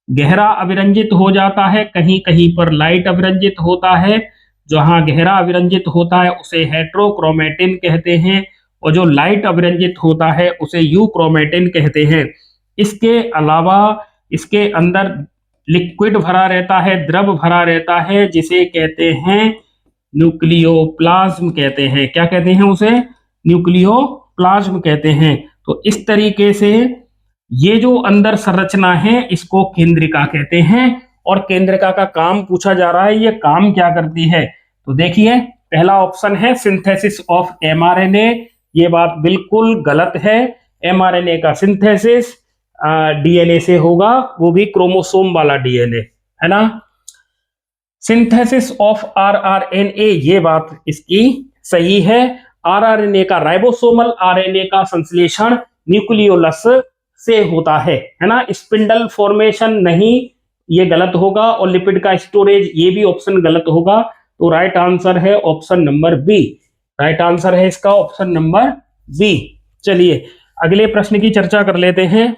गहरा अविरंजित हो जाता है, कहीं कहीं पर लाइट अविरंजित होता है। जहां गहरा अविरंजित होता है उसे हेट्रोक्रोमेटिन कहते हैं, और जो लाइट अविरंजित होता है उसे यूक्रोमेटिन कहते हैं। इसके अलावा इसके अंदर लिक्विड भरा रहता है, द्रव भरा रहता है, जिसे कहते हैं न्यूक्लियोप्लाज्म कहते हैं। क्या कहते हैं उसे, न्यूक्लियोप्लाज्म कहते हैं। तो इस तरीके से ये जो अंदर संरचना है इसको केंद्रिका कहते हैं। और केंद्रिका का काम पूछा जा रहा है, ये काम क्या करती है, तो देखिए पहला ऑप्शन है सिंथेसिस ऑफ एमआरएनए, ये बात बिल्कुल गलत है। एमआरएनए का सिंथेसिस डीएनए से होगा, वो भी क्रोमोसोम वाला डीएनए, है ना। सिंथेसिस ऑफ आरआरएनए ये बात इसकी सही है। आरआरएनए का, राइबोसोमल आरएनए का संश्लेषण न्यूक्लियोलस से होता है ना। स्पिंडल फॉर्मेशन नहीं, ये गलत होगा। और लिपिड का स्टोरेज ये भी ऑप्शन गलत होगा। तो राइट आंसर है option number B, right answer है इसका ऑप्शन नंबर बी। चलिए अगले प्रश्न की चर्चा कर लेते हैं।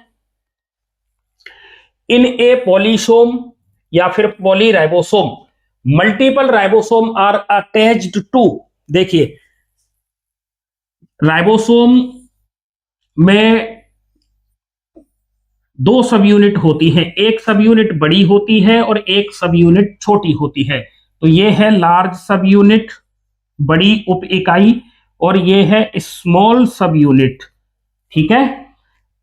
इन ए पॉलीसोम या फिर polyribosome multiple ribosome are attached to, देखिए राइबोसोम में दो सब यूनिट होती है, एक सब यूनिट बड़ी होती है और एक सब यूनिट छोटी होती है। तो ये है लार्ज सब यूनिट, बड़ी उप इकाई, और ये है स्मॉल सब यूनिट, ठीक है।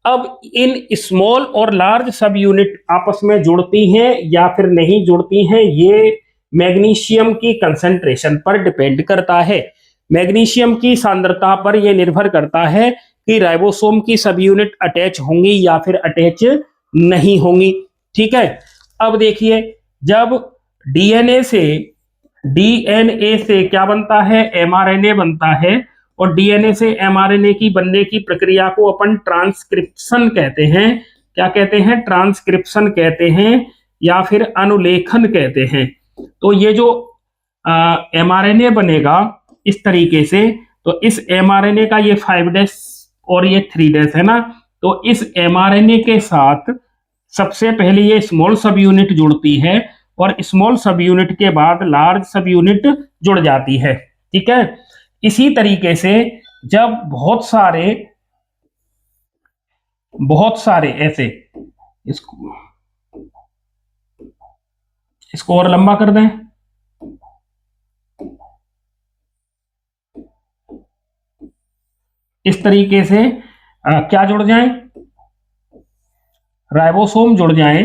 अब इन स्मॉल और लार्ज सब यूनिट आपस में जुड़ती हैं या फिर नहीं जुड़ती हैं, ये मैग्नीशियम की कंसंट्रेशन पर डिपेंड करता है। मैग्नीशियम की सांद्रता पर यह निर्भर करता है कि राइबोसोम की सब यूनिट अटैच होंगी या फिर अटैच नहीं होंगी, ठीक है। अब देखिए जब डीएनए से क्या बनता है, एमआरएनए बनता है, और डीएनए से एमआरएनए की बनने की प्रक्रिया को अपन ट्रांसक्रिप्शन कहते हैं। क्या कहते हैं, ट्रांसक्रिप्शन कहते हैं या फिर अनुलेखन कहते हैं। तो ये जो एमआरएनए बनेगा इस तरीके से, तो इस mRNA का ये 5' और ये 3' है ना, तो इस mRNA के साथ सबसे पहले ये स्मॉल सब यूनिट जुड़ती है और स्मॉल सब यूनिट के बाद लार्ज सब यूनिट जुड़ जाती है। ठीक है, इसी तरीके से जब बहुत सारे ऐसे, इसको और लंबा कर दें, इस तरीके से क्या जुड़ जाएं, राइबोसोम जुड़ जाएं,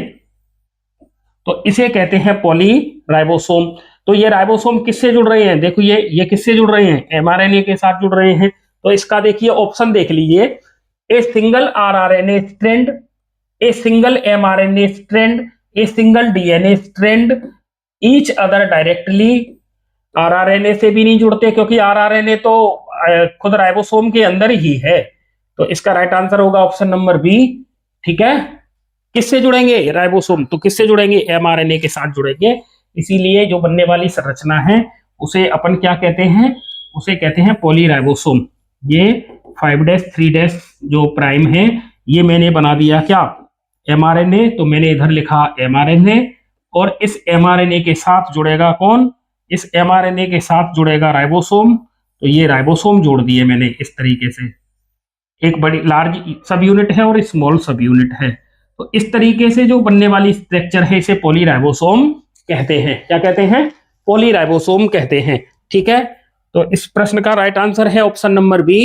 तो इसे कहते हैं पॉलीराइबोसोम। तो ये राइबोसोम किससे जुड़ रहे हैं, देखो ये किससे जुड़ रहे हैं, एमआरएनए के साथ जुड़ रहे हैं। तो इसका देखिए ऑप्शन देख लीजिए, a single rRNA strand, a single mRNA strand, a single DNA strand, each other directly. RRNA से भी नहीं जुड़ते क्योंकि आरआरएनए तो खुद राइबोसोम के अंदर ही है। तो इसका राइट आंसर होगा ऑप्शन नंबर बी। ठीक है, किससे जुड़ेंगे राइबोसोम, तो किससे जुड़ेंगे, एमआरएनए के साथ जुड़ेंगे। इसीलिए जो बनने वाली संरचना है उसे अपन क्या कहते हैं, उसे कहते हैं पॉलीराइबोसोम। ये 5' 3' जो प्राइम है ये मैंने बना दिया क्या, एमआरएनए, तो मैंने इधर लिखा एमआरएनए, और इस एमआरएनए के साथ जुड़ेगा कौन, इस एमआरएनए के साथ जुड़ेगा राइबोसोम। तो ये राइबोसोम जोड़ दिए मैंने इस तरीके से, एक बड़ी लार्ज सब यूनिट है और स्मॉल सब यूनिट है। तो इस तरीके से जो बनने वाली स्ट्रक्चर है इसे पॉलीराइबोसोम कहते हैं। क्या कहते हैं, पॉलीराइबोसोम कहते हैं। ठीक है, तो इस प्रश्न का राइट आंसर है ऑप्शन नंबर बी,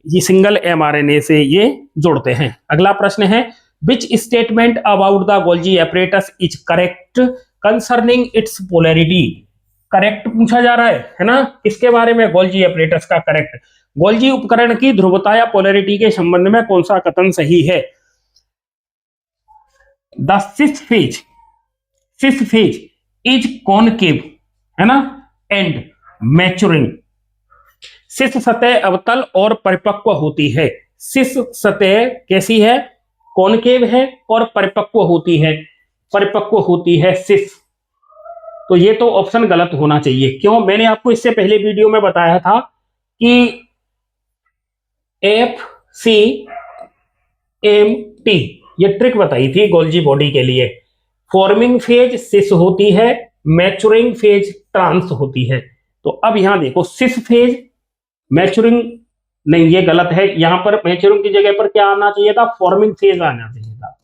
ये सिंगल एमआरएनए से ये जुड़ते हैं। अगला प्रश्न है, which statement about the Golgi apparatus is correct concerning it's polarity. Correct पूछा जा रहा है ना, किसके बारे में, गोल्जी एपरेटस का करेक्ट। गोल्जी उपकरण की ध्रुवता या पोलैरिटी के संबंध में कौन सा कथन सही है। The cis face is concave, है ना, एंड मैच्योरिंग। सिस सतह अवतल और परिपक्व होती है। सिस सतह कैसी है, कॉनकेव है और परिपक्व होती है सिस। तो ये तो ऑप्शन गलत होना चाहिए। क्यों, मैंने आपको इससे पहले वीडियो में बताया था कि FCMT ये ट्रिक बताई थी गोल्जी बॉडी के लिए। फॉर्मिंग फेज सिस होती है, मैच्योरिंग फेज ट्रांस होती है। तो अब यहां देखो, सिस फेज मैच्योरिंग नहीं, ये गलत है। यहां पर मैच्योरिंग की जगह पर क्या आना चाहिए था, फॉर्मिंग फेज आना चाहिए था,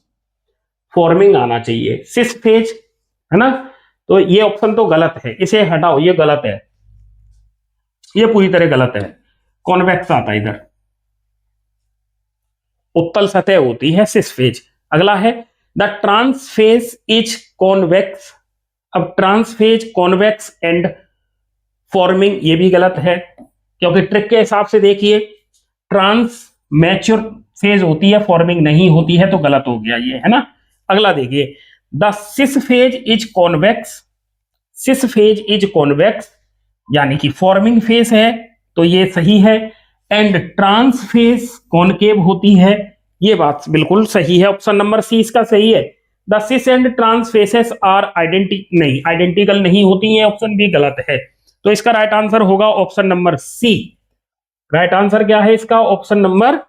फॉर्मिंग आना चाहिए, सिस फेज, है ना। तो ये ऑप्शन तो गलत है, इसे हटाओ, ये गलत है, ये पूरी तरह गलत है। कॉन्वेक्स आता है इधर, उत्तल सतह होती है सिस फेज। अगला है, the trans phase is convex. अब trans phase convex and forming, ये भी गलत है क्योंकि ट्रिक के हिसाब से देखिए, ट्रांस मैच्योर फेज होती है, फॉर्मिंग नहीं होती है, तो गलत हो गया ये, है ना। अगला देखिए, the cis face is convex, cis face is convex यानी कि फॉर्मिंग फेज है, तो ये सही है। एंड ट्रांस फेज कॉनकेव होती है, ये बात बिल्कुल सही है, ऑप्शन नंबर सी इसका सही है। The cis and trans faces are identical नहीं होती है, ऑप्शन बी गलत है। तो इसका राइट आंसर होगा option number C. Right answer क्या है इसका, ऑप्शन नंबर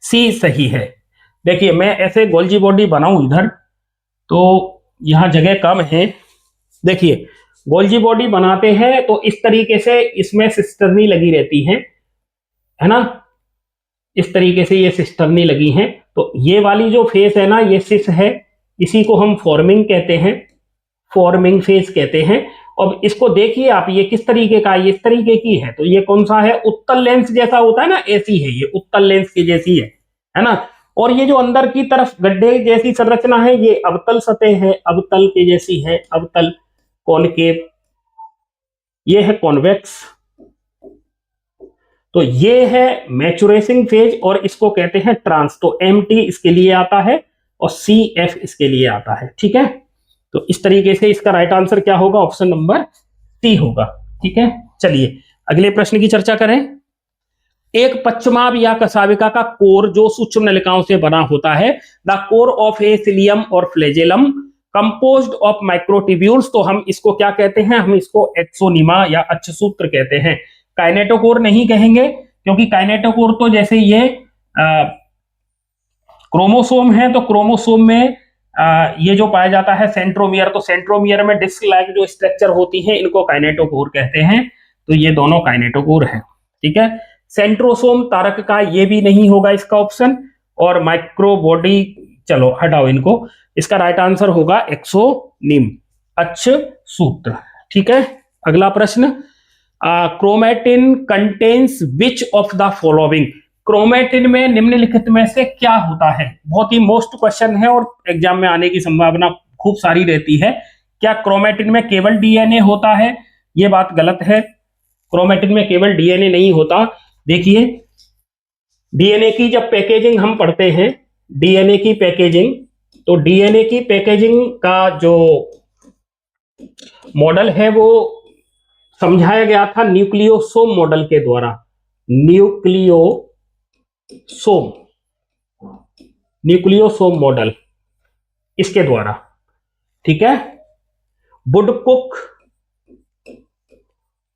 सी सही है। देखिए मैं ऐसे गोल्जी बॉडी बनाऊं इधर, तो यहां जगह कम है। देखिए गोल्जी बॉडी बनाते हैं तो इस तरीके से इसमें सिस्टर्नी लगी रहती है ना, इस तरीके से ये सिस्टर्नी लगी हैं। तो ये वाली जो फेस है ना, ये सिस है, इसी को हम फॉर्मिंग कहते हैं, फॉर्मिंग फेस कहते हैं। अब इसको देखिए आप, ये किस तरीके का, ये इस तरीके की है, तो ये कौन सा है, उत्तल लेंस जैसा होता है ना, ऐसी है, ये उत्तल लेंस की जैसी है ना। और ये जो अंदर की तरफ गड्ढे जैसी संरचना है, ये अवतल सतह है, अवतल के जैसी है, अवतल कॉनकेव, ये है कॉन्वेक्स। तो ये है मैच्योरेशन फेज और इसको कहते हैं ट्रांस। तो MT इसके लिए आता है और CF इसके लिए आता है। ठीक है, तो इस तरीके से इसका राइट आंसर क्या होगा, ऑप्शन नंबर सी होगा। ठीक है, चलिए अगले प्रश्न की चर्चा करें। एक पश्चमाभ या कशाविका का कोर जो सूक्ष्म नलिकाओं से बना होता है, the core of A psyllium और फ्लैजेलम कंपोज्ड ऑफ माइक्रोट्यूब्यूल्स। तो हम इसको क्या कहते हैं, हम इसको एक्सोनिमा या अक्षसूत्र कहते हैं। काइनेटोकोर नहीं कहेंगे, क्योंकि काइनेटोकोर तो जैसे ये क्रोमोसोम है, तो क्रोमोसोम में ये जो पाया जाता है सेंट्रोमियर, तो सेंट्रोमियर में डिस्क लाइक जो स्ट्रक्चर होती है इनको काइनेटोकोर कहते हैं। तो ये दोनों काइनेटोकोर है, ठीक है। सेंट्रोसोम तारक का ये भी नहीं होगा इसका ऑप्शन, और माइक्रोबॉडी, चलो हटाओ इनको, इसका राइट आंसर होगा एक्सोनिम, अच्छ सूत्र, ठीक है। अगला प्रश्न, chromatin contains which of the following, chromatin में निम्नलिखित में से क्या होता है। बहुत ही मोस्ट क्वेश्चन है और एग्जाम में आने की संभावना खूब सारी रहती है। क्या क्रोमैटिन में केवल डीएनए होता है? यह बात गलत है, क्रोमैटिन में केवल डीएनए नहीं होता। देखिए, डीएनए की जब पैकेजिंग हम पढ़ते हैं, डीएनए की पैकेजिंग, तो डीएनए की पैकेजिंग का जो मॉडल है वो समझाया गया था न्यूक्लियोसोम मॉडल के द्वारा, न्यूक्लियोसोम मॉडल, इसके द्वारा, ठीक है।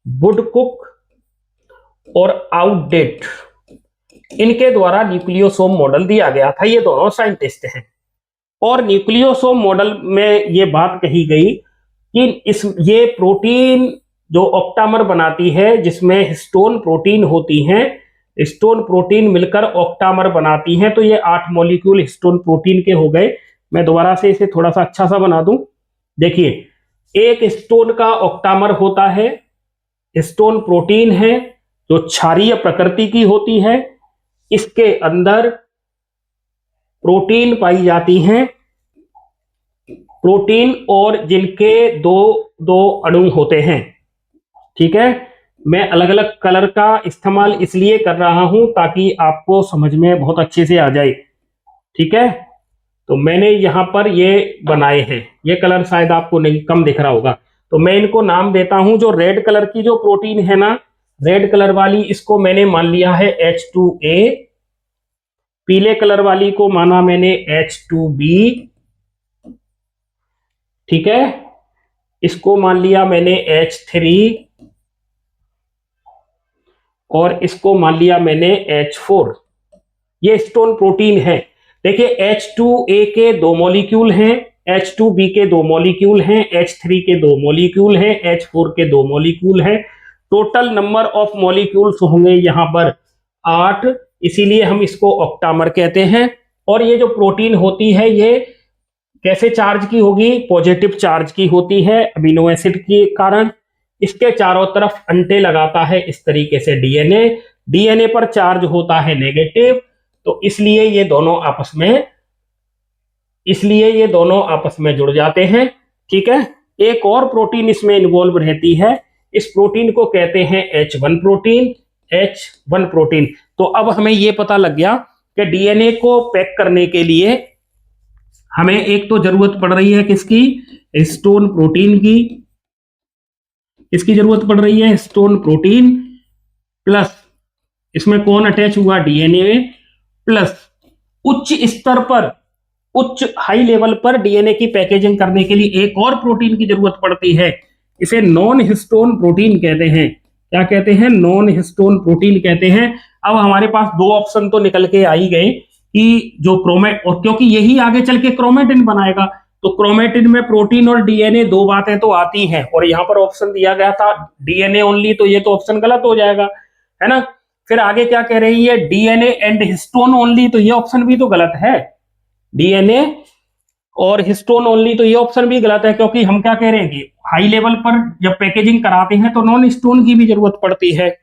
वुडकुक और आउटडेट, इनके द्वारा न्यूक्लियोसोम मॉडल दिया गया था। ये दोनों साइंटिस्ट हैं, और न्यूक्लियोसोम मॉडल में ये बात कही गई कि ये प्रोटीन जो ऑक्टामर बनाती है, जिसमें हिस्टोन प्रोटीन होती हैं, हिस्टोन प्रोटीन मिलकर ऑक्टामर बनाती हैं, तो ये 8 मॉलिक्यूल हिस्टोन प्रोटीन के हो गए। मैं दोबारा से इसे थोड़ा सा अच्छा सा बना दूं। देखिए, एक हिस्टोन का ऑक्टामर होता है, हिस्टोन प्रोटीन है जो क्षारीय प्रकृति की होती है, इसके अंदर प्रोटीन पाई जाती हैं, प्रोटीन और जिनके दो अणु होते हैं, ठीक है। मैं अलग अलग कलर का इस्तेमाल इसलिए कर रहा हूं ताकि आपको समझ में बहुत अच्छे से आ जाए, ठीक है। तो मैंने यहां पर ये बनाए हैं, ये कलर शायद आपको नहीं कम दिख रहा होगा, तो मैं इनको नाम देता हूं। जो रेड कलर की जो प्रोटीन है ना, रेड कलर वाली, इसको मैंने मान लिया है H2A, पीले कलर वाली को माना मैंने H2B, ठीक है, इसको मान लिया मैंने H3, और इसको मान लिया मैंने H4। ये हिस्टोन प्रोटीन है। देखिए, H2A के 2 मॉलिक्यूल हैं, H2B के 2 मॉलिक्यूल हैं, H3 के 2 मॉलिक्यूल हैं, H4 के 2 मॉलिक्यूल हैं। टोटल नंबर ऑफ मॉलिक्यूल्स होंगे यहां पर 8, इसीलिए हम इसको ऑक्टामर कहते हैं। और ये जो प्रोटीन होती है ये कैसे चार्ज की होगी? पॉजिटिव चार्ज की होती है अमीनो एसिड के कारण। इसके चारों तरफ अंटे लगाता है इस तरीके से डीएनए पर चार्ज होता है नेगेटिव, तो इसलिए ये दोनों आपस में जुड़ जाते हैं, ठीक है। एक और प्रोटीन इसमें इन्वॉल्व रहती है, इस प्रोटीन को कहते हैं H1 प्रोटीन। तो अब हमें ये पता लग गया कि डीएनए को पैक करने के लिए हमें एक तो जरूरत पड़ रही है किसकी? हिस्टोन प्रोटीन की। इसकी जरूरत पड़ रही है हिस्टोन प्रोटीन, प्लस इसमें कौन अटैच हुआ? डीएनए, प्लस उच्च हाई लेवल पर डीएनए की पैकेजिंग करने के लिए एक और प्रोटीन की जरूरत पड़ती है, इसे नॉन हिस्टोन प्रोटीन कहते हैं। क्या कहते हैं? नॉन हिस्टोन प्रोटीन कहते हैं। अब हमारे पास 2 ऑप्शन तो निकल के आ ही गए कि जो और क्योंकि यही आगे चल के क्रोमैटिन बनाएगा, तो क्रोमैटिन में प्रोटीन और डीएनए 2 बातें तो आती हैं, और यहां पर ऑप्शन दिया गया था डीएनए ओनली, तो ये तो ऑप्शन गलत हो जाएगा, है ना। फिर आगे क्या कह रही है? डीएनए एंड हिस्टोन ओनली, तो ये ऑप्शन भी तो गलत है। डीएनए और हिस्टोन ओनली, तो ये ऑप्शन भी गलत है, क्योंकि हम क्या कह रहे हैं कि हाई लेवल पर जब पैकेजिंग कराते हैं तो नॉन हिस्टोन की भी जरूरत पड़ती है।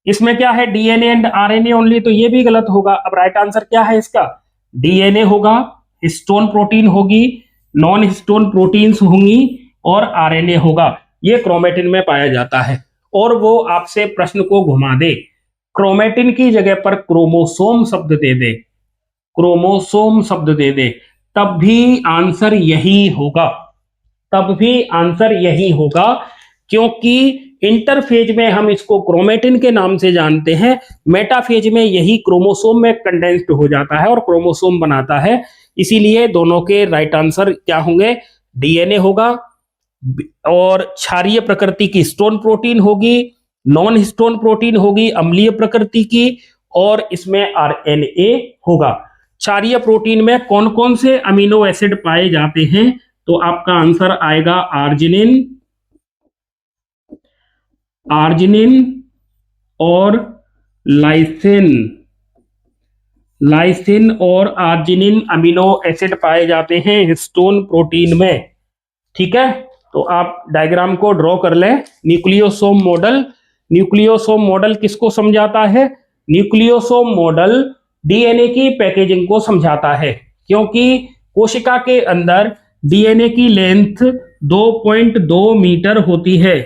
इसमें क्या है? डीएनए एंड आरएनए ओनली, तो ये भी गलत होगा। अब राइट आंसर क्या है इसका? डीएनए होगा, हिस्टोन प्रोटीन होगी, नॉन हिस्टोन प्रोटीन्स होंगी, और आरएनए होगा। ये क्रोमैटिन में पाया जाता है। और वो आपसे प्रश्न को घुमा दे, क्रोमैटिन की जगह पर क्रोमोसोम शब्द दे दे, क्रोमोसोम शब्द दे दे, तब भी आंसर यही होगा, क्योंकि इंटरफेज में हम इसको क्रोमैटिन के नाम से जानते हैं, मेटाफेज में यही क्रोमोसोम में कंडेंस्ड हो जाता है और क्रोमोसोम बनाता है। इसीलिए दोनों के राइट आंसर क्या होंगे? डीएनए होगा, और क्षारीय प्रकृति की हिस्टोन प्रोटीन होगी, नॉन हिस्टोन प्रोटीन होगी अम्लीय प्रकृति की, और इसमें आरएनए होगा। क्षारीय प्रोटीन में कौन कौन से अमीनो एसिड पाए जाते हैं? तो आपका आंसर आएगा आर्जिनिन, आर्जिनिन और लाइसिन। लाइसिन और आर्जिनिन अमीनो एसिड पाए जाते हैं हिस्टोन प्रोटीन में। ठीक है, तो आप डायग्राम को ड्रॉ कर लें। न्यूक्लियोसोम मॉडल, न्यूक्लियोसोम मॉडल किसको समझाता है? न्यूक्लियोसोम मॉडल डीएनए की पैकेजिंग को समझाता है, क्योंकि कोशिका के अंदर डीएनए की लेंथ 2.2 मीटर होती है,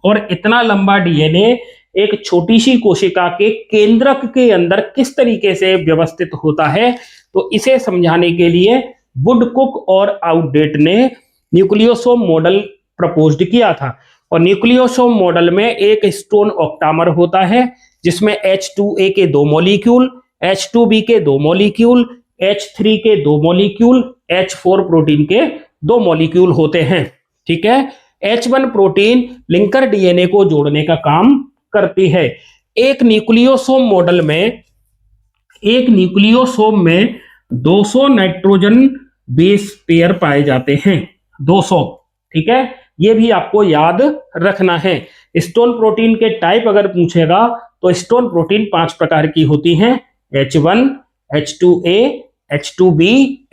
और इतना लंबा डीएनए एक छोटी सी कोशिका के केंद्रक के अंदर किस तरीके से व्यवस्थित होता है, तो इसे समझाने के लिए वुडकुक और आउटडेट ने न्यूक्लियोसोम मॉडल प्रपोज्ड किया था। और न्यूक्लियोसोम मॉडल में एक हिस्टोन ऑक्टामर होता है, जिसमें H2A के 2 मॉलिक्यूल, H2B के 2 मॉलिक्यूल, H3 के 2 मॉलिक्यूल, H4 प्रोटीन के 2 मॉलिक्यूल होते हैं। ठीक है, H1 प्रोटीन लिंकर डीएनए को जोड़ने का काम करती है। एक न्यूक्लियोसोम मॉडल में, एक न्यूक्लियोसोम में 200 नाइट्रोजन बेस पेयर पाए जाते हैं, 200। ठीक है, ये भी आपको याद रखना है। स्टोन प्रोटीन के टाइप अगर पूछेगा तो स्टोन प्रोटीन 5 प्रकार की होती हैं, H1, H2A, H2B,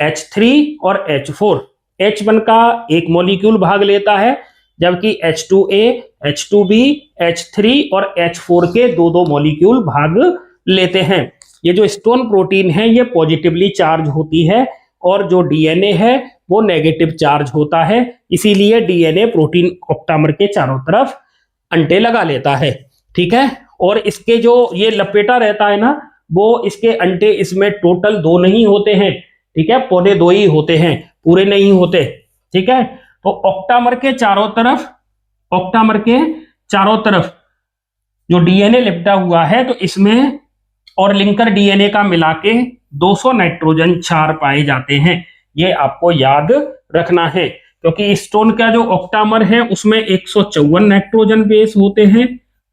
H3 और H4। H1 का एक मॉलिक्यूल भाग लेता है, जबकि H2A, H2B, H3 और H4 के 2-2 मॉलिक्यूल भाग लेते हैं। ये जो स्टोन प्रोटीन है ये पॉजिटिवली चार्ज होती है, और जो डीएनए है वो नेगेटिव चार्ज होता है, इसीलिए डीएनए प्रोटीन ऑक्टामर के चारों तरफ अंटे लगा लेता है। ठीक है, और इसके जो ये लपेटा रहता है ना, वो इसके अंटे इसमें टोटल 2 नहीं होते हैं। ठीक है, पौने 2 ही होते हैं, पूरे नहीं होते। ठीक है, तो ऑक्टामर के चारों तरफ, ऑक्टामर के चारों तरफ जो डीएनए लिपटा हुआ है, तो इसमें और लिंकर डीएनए का मिला के 200 नाइट्रोजन क्षार पाए जाते हैं। ये आपको याद रखना है, क्योंकि स्टोन का जो ऑक्टामर है उसमें 154 नाइट्रोजन बेस होते हैं,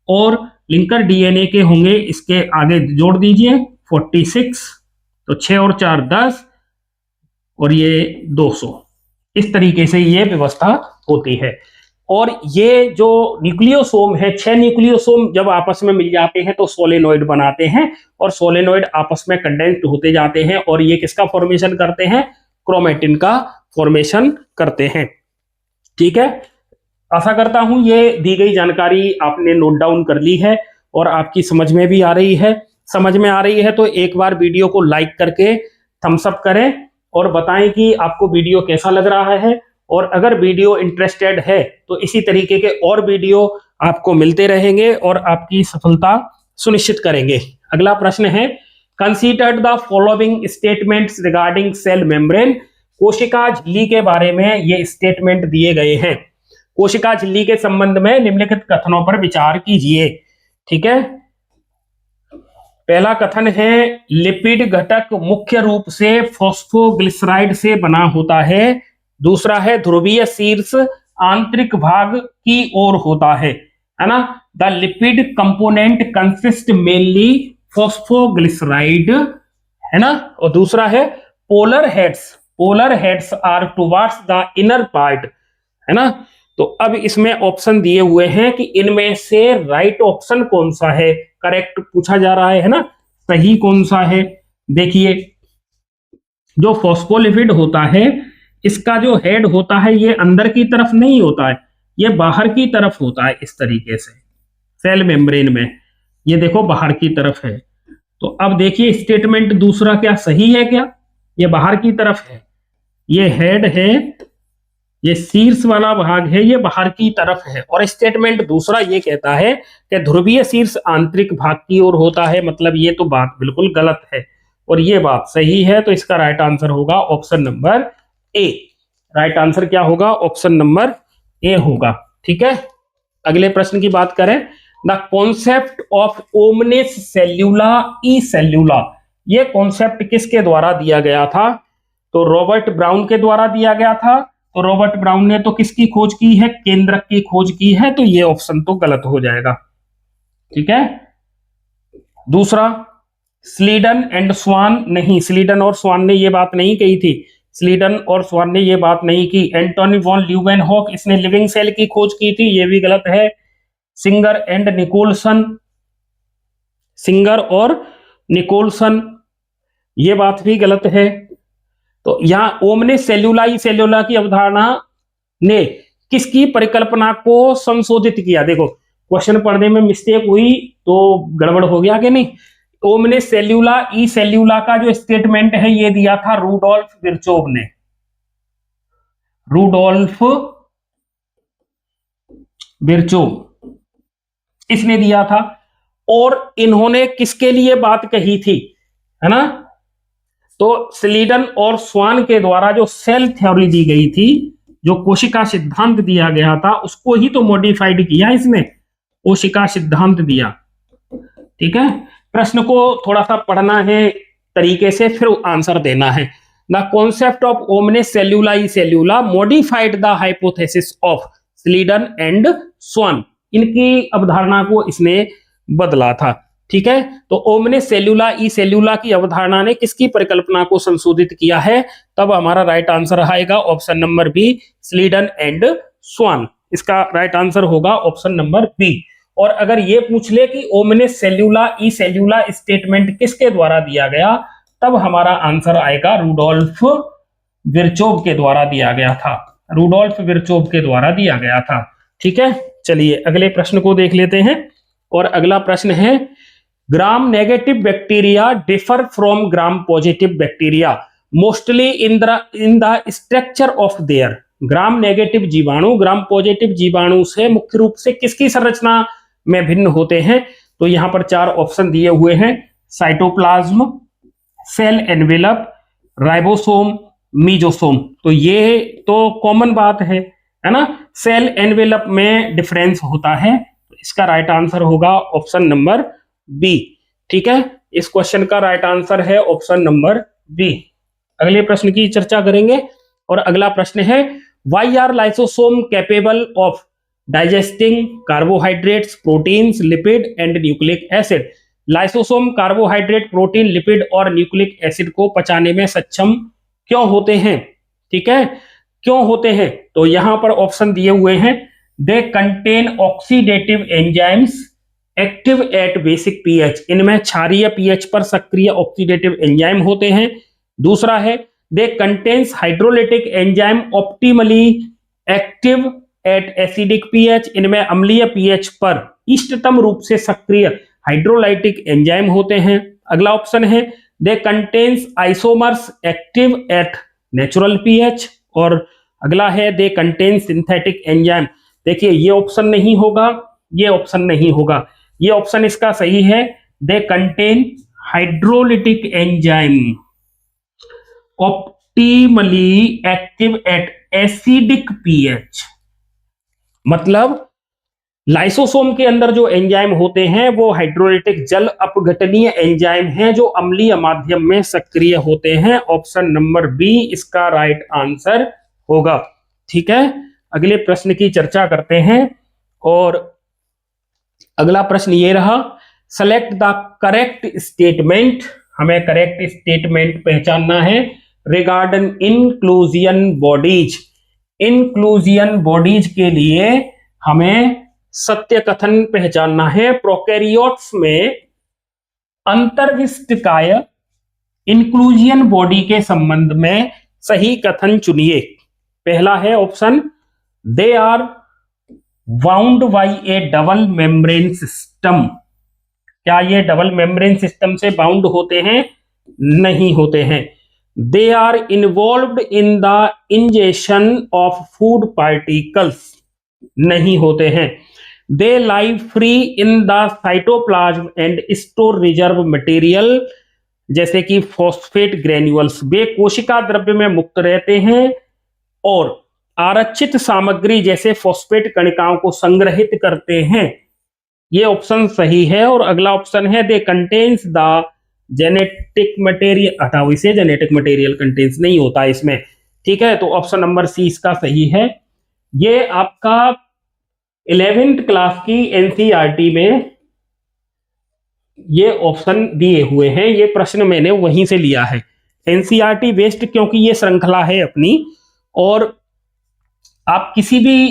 और लिंकर डीएनए के होंगे, इसके आगे जोड़ दीजिए 46, तो 6 और 4 10, और ये 200। इस तरीके से ये व्यवस्था होती है। और ये जो न्यूक्लियोसोम है, 6 न्यूक्लियोसोम जब आपस में मिल जाते हैं तो सोलेनॉइड बनाते हैं, और सोलेनॉइड आपस में कंडेंस्ड होते जाते हैं, और ये किसका फॉर्मेशन करते हैं? क्रोमेटिन का फॉर्मेशन करते हैं। ठीक है, आशा करता हूं ये दी गई जानकारी आपने नोट डाउन कर ली है और आपकी समझ में भी आ रही है। समझ में आ रही है तो एक बार वीडियो को लाइक करके थम्स अप करें और बताएं कि आपको वीडियो कैसा लग रहा है। और अगर वीडियो इंटरेस्टेड है तो इसी तरीके के और वीडियो आपको मिलते रहेंगे और आपकी सफलता सुनिश्चित करेंगे। अगला प्रश्न है, consider the following statements regarding cell membrane. कोशिका झिल्ली के बारे में ये स्टेटमेंट दिए गए हैं। कोशिका झिल्ली के संबंध में निम्नलिखित कथनों पर विचार कीजिए। ठीक है, पहला कथन है, लिपिड घटक मुख्य रूप से फॉस्फोग्लिसराइड से बना होता है। दूसरा है, ध्रुवीय शीर्ष आंतरिक भाग की ओर होता है ना। The lipid component consist mainly phosphoglyceride, है ना। और दूसरा है, polar heads are towards the inner part, है ना। तो अब इसमें ऑप्शन दिए हुए हैं कि इनमें से राइट ऑप्शन कौन सा है, करेक्ट पूछा जा रहा है ना, सही कौन सा है। देखिए, जो फॉस्फोलिपिड होता है इसका जो हेड होता है ये अंदर की तरफ नहीं होता है, ये बाहर की तरफ होता है। इस तरीके से सेल मेम्ब्रेन में ये देखो बाहर की तरफ है। तो अब देखिए स्टेटमेंट दूसरा क्या सही है क्या? ये बाहर की तरफ है, ये हेड है, ये शीर्ष वाला भाग है, ये बाहर की तरफ है। और स्टेटमेंट दूसरा ये कहता है कि ध्रुवीय शीर्ष आंतरिक भाग की ओर होता है। मतलब ये तो बात बिल्कुल गलत है और ये बात सही है। तो इसका राइट आंसर होगा ऑप्शन नंबर ए। राइट आंसर क्या होगा? ऑप्शन नंबर ए होगा। ठीक है, अगले प्रश्न की बात करें, द कॉन्सेप्ट ऑफ ओमनिस सेल्यूला ई सेल्यूला, ये कॉन्सेप्ट किसके द्वारा दिया गया था? तो रॉबर्ट ब्राउन के द्वारा दिया गया था। तो रॉबर्ट ब्राउन ने तो किसकी खोज की है? केंद्रक की खोज की है। तो ये ऑप्शन तो गलत हो जाएगा। ठीक है। दूसरा, स्लीडन एंड स्वान, नहीं, स्लीडन और स्वान ने ये बात नहीं कही थी, स्लीडन और स्वान ने ये बात नहीं की। एंटोनी वॉन ल्यूवेनहॉक, इसने लिविंग सेल की खोज की थी, ये भी गलत है। सिंगर एंड निकोलसन, सिंगर और निकोलसन, ये बात भी गलत है। तो यहां ओम ने सेल्यूलाई सेल्यूला की अवधारणा ने किसकी परिकल्पना को संशोधित किया? देखो क्वेश्चन पढ़ने में मिस्टेक हुई तो गड़बड़ हो गया कि नहीं। ओम ने सेल्यूला ई सेल्यूला का जो स्टेटमेंट है ये दिया था रूडोल्फ विर्चोव ने, रूडोल्फ विर्चोव इसने दिया था। और इन्होंने किसके लिए बात कही थी, है ना? तो स्लीडन और स्वान के द्वारा जो सेल थ्योरी दी गई थी, जो कोशिका सिद्धांत दिया गया था, उसको ही तो मॉडिफाइड किया इसने, कोशिका सिद्धांत दिया। ठीक है, प्रश्न को थोड़ा सा पढ़ना है तरीके से, फिर आंसर देना है। The concept of omnis cellula e cellula modified the hypothesis of Schleiden and Schwann, इनकी अवधारणा को इसने बदला था। ठीक है, तो ओमने सेल्यूला ई सेल्यूला की अवधारणा ने किसकी परिकल्पना को संशोधित किया है? तब हमारा राइट आंसर आएगा option number B, Schleiden and Schwann. इसका राइट आंसर होगा ऑप्शन नंबर बी। और अगर ये पूछ ले कि ओमने सेल्यूला ई सेल्यूला स्टेटमेंट किसके द्वारा दिया गया, तब हमारा आंसर आएगा रूडोल्फ विर्चोव के द्वारा दिया गया था, रूडोल्फ विर्चोव के द्वारा दिया गया था। ठीक है, चलिए अगले प्रश्न को देख लेते हैं। और अगला प्रश्न है, gram negative bacteria differ from gram positive bacteria mostly in the structure of their. Gram negative जीवाणु ग्राम पॉजिटिव जीवाणु से मुख्य रूप से किसकी संरचना में भिन्न होते हैं? तो यहां पर चार ऑप्शन दिए हुए हैं, cytoplasm, cell envelope, ribosome, mesosome. तो ये तो कॉमन बात है ना, सेल एनवेलप में डिफरेंस होता है। इसका राइट आंसर होगा ऑप्शन नंबर बी। ठीक है, इस क्वेश्चन का राइट आंसर है ऑप्शन नंबर बी। अगले प्रश्न की चर्चा करेंगे। और अगला प्रश्न है, why are lysosome capable of digesting carbohydrates, proteins, lipid and nucleic acid. Lysosome carbohydrate, protein, lipid और न्यूक्लिक एसिड को पचाने में सक्षम क्यों होते हैं? ठीक है, क्यों होते हैं? तो यहां पर ऑप्शन दिए हुए हैं, they contain oxidative enzymes active at basic pH, इनमें क्षारीय पीएच पर सक्रिय ऑक्सीडेटिव एंजाइम होते हैं। दूसरा है, they contains hydrolytic enzyme optimally active at acidic pH, इनमें अम्लीय पीएच पर इष्टतम रूप से सक्रिय हाइड्रोलाइटिक एंजाइम होते हैं। अगला ऑप्शन है, they contains isomers active at natural pH. और अगला है, दे कंटेन सिंथेटिक एंजाइम। देखिए ये ऑप्शन नहीं होगा, ये ऑप्शन नहीं होगा, ये ऑप्शन इसका सही है, they contain hydrolytic enzyme optimally active at acidic pH. मतलब लाइसोसोम के अंदर जो एंजाइम होते हैं वो हाइड्रोलिटिक जल अपघटनीय एंजाइम हैं जो अम्लीय माध्यम में सक्रिय होते हैं। ऑप्शन नंबर बी इसका राइट आंसर होगा। ठीक है, अगले प्रश्न की चर्चा करते हैं। और अगला प्रश्न ये रहा, सेलेक्ट द करेक्ट स्टेटमेंट, हमें करेक्ट स्टेटमेंट पहचानना है regarding inclusion bodies. Inclusion bodies के लिए हमें सत्य कथन पहचानना है। प्रोकैरियोट्स में अंतर्विष्टकाय इंक्लूजन बॉडी के संबंध में सही कथन चुनिए। पहला है option, they are bound by a double membrane system. क्या ये डबल मेम्ब्रेन सिस्टम से बाउंड होते हैं? नहीं होते हैं। They are involved in the ingestion of food particles, नहीं होते हैं। They lie free in the cytoplasm and store reserve material, जैसे कि फॉस्फेट ग्रेन्यूल्स। वे कोशिका द्रव्य में मुक्त रहते हैं और आरक्षित सामग्री जैसे फॉस्फेट कणिकाओं को संग्रहित करते हैं। ये ऑप्शन सही है। और अगला ऑप्शन है, they contains the genetic material, हटाओ इसे, जेनेटिक मटेरियल कंटेन्स नहीं होता इसमें। ठीक है, तो ऑप्शन नंबर सी इसका सही है। ये आपका 11th क्लास की एनसीईआरटी में ये ऑप्शन दिए हुए हैं, ये प्रश्न मैंने वहीं से लिया है, एनसीईआरटी बेस्ड, क्योंकि ये श्रृंखला है अपनी। और आप किसी भी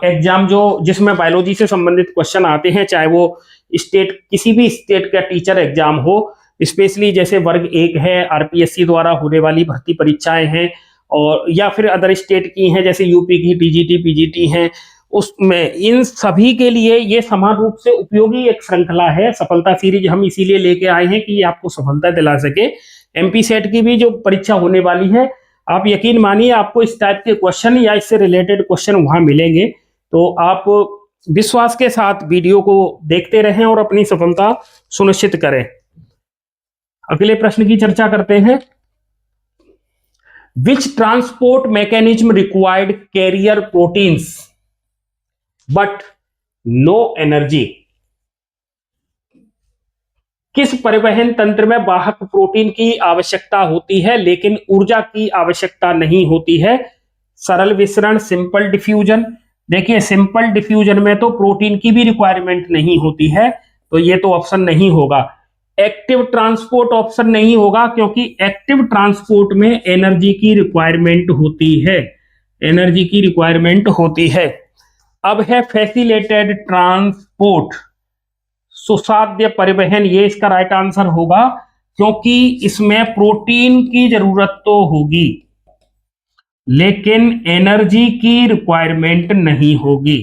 एग्जाम जो जिसमें बायोलॉजी से संबंधित क्वेश्चन आते हैं, चाहे वो स्टेट किसी भी स्टेट का टीचर एग्जाम हो, स्पेशली जैसे वर्ग 1 है, आरपीएससी द्वारा होने वाली भर्ती परीक्षाएं हैं, और या फिर अदर स्टेट की हैं जैसे यूपी की टीजीटी पीजीटी हैं, उसमें इन सभी के लिए ये समान रूप से उपयोगी एक श्रृंखला है। सफलता सीरीज हम इसीलिए लेके आए हैं कि ये आपको सफलता दिला सके। एमपी सेट की भी जो परीक्षा होने वाली है, आप यकीन मानिए आपको इस टाइप के क्वेश्चन या इससे रिलेटेड क्वेश्चन वहां मिलेंगे। तो आप विश्वास के साथ वीडियो को देखते रहें और अपनी सफलता सुनिश्चित करें। अगले प्रश्न की चर्चा करते हैं। Which transport mechanism required carrier proteins but no energy? किस परिवहन तंत्र में वाहक प्रोटीन की आवश्यकता होती है लेकिन ऊर्जा की आवश्यकता नहीं होती है? सरल विसरण, सिंपल डिफ्यूजन। देखिए सिंपल डिफ्यूजन में तो प्रोटीन की भी रिक्वायरमेंट नहीं होती है, तो ये तो ऑप्शन नहीं होगा। एक्टिव ट्रांसपोर्ट ऑप्शन नहीं होगा, क्योंकि एक्टिव ट्रांसपोर्ट में एनर्जी की रिक्वायरमेंट होती है, एनर्जी की रिक्वायरमेंट होती है। अब है फैसिलिटेटेड ट्रांसपोर्ट, सुसाध्य परिवहन, ये इसका राइट आंसर होगा, क्योंकि इसमें प्रोटीन की जरूरत तो होगी लेकिन एनर्जी की रिक्वायरमेंट नहीं होगी,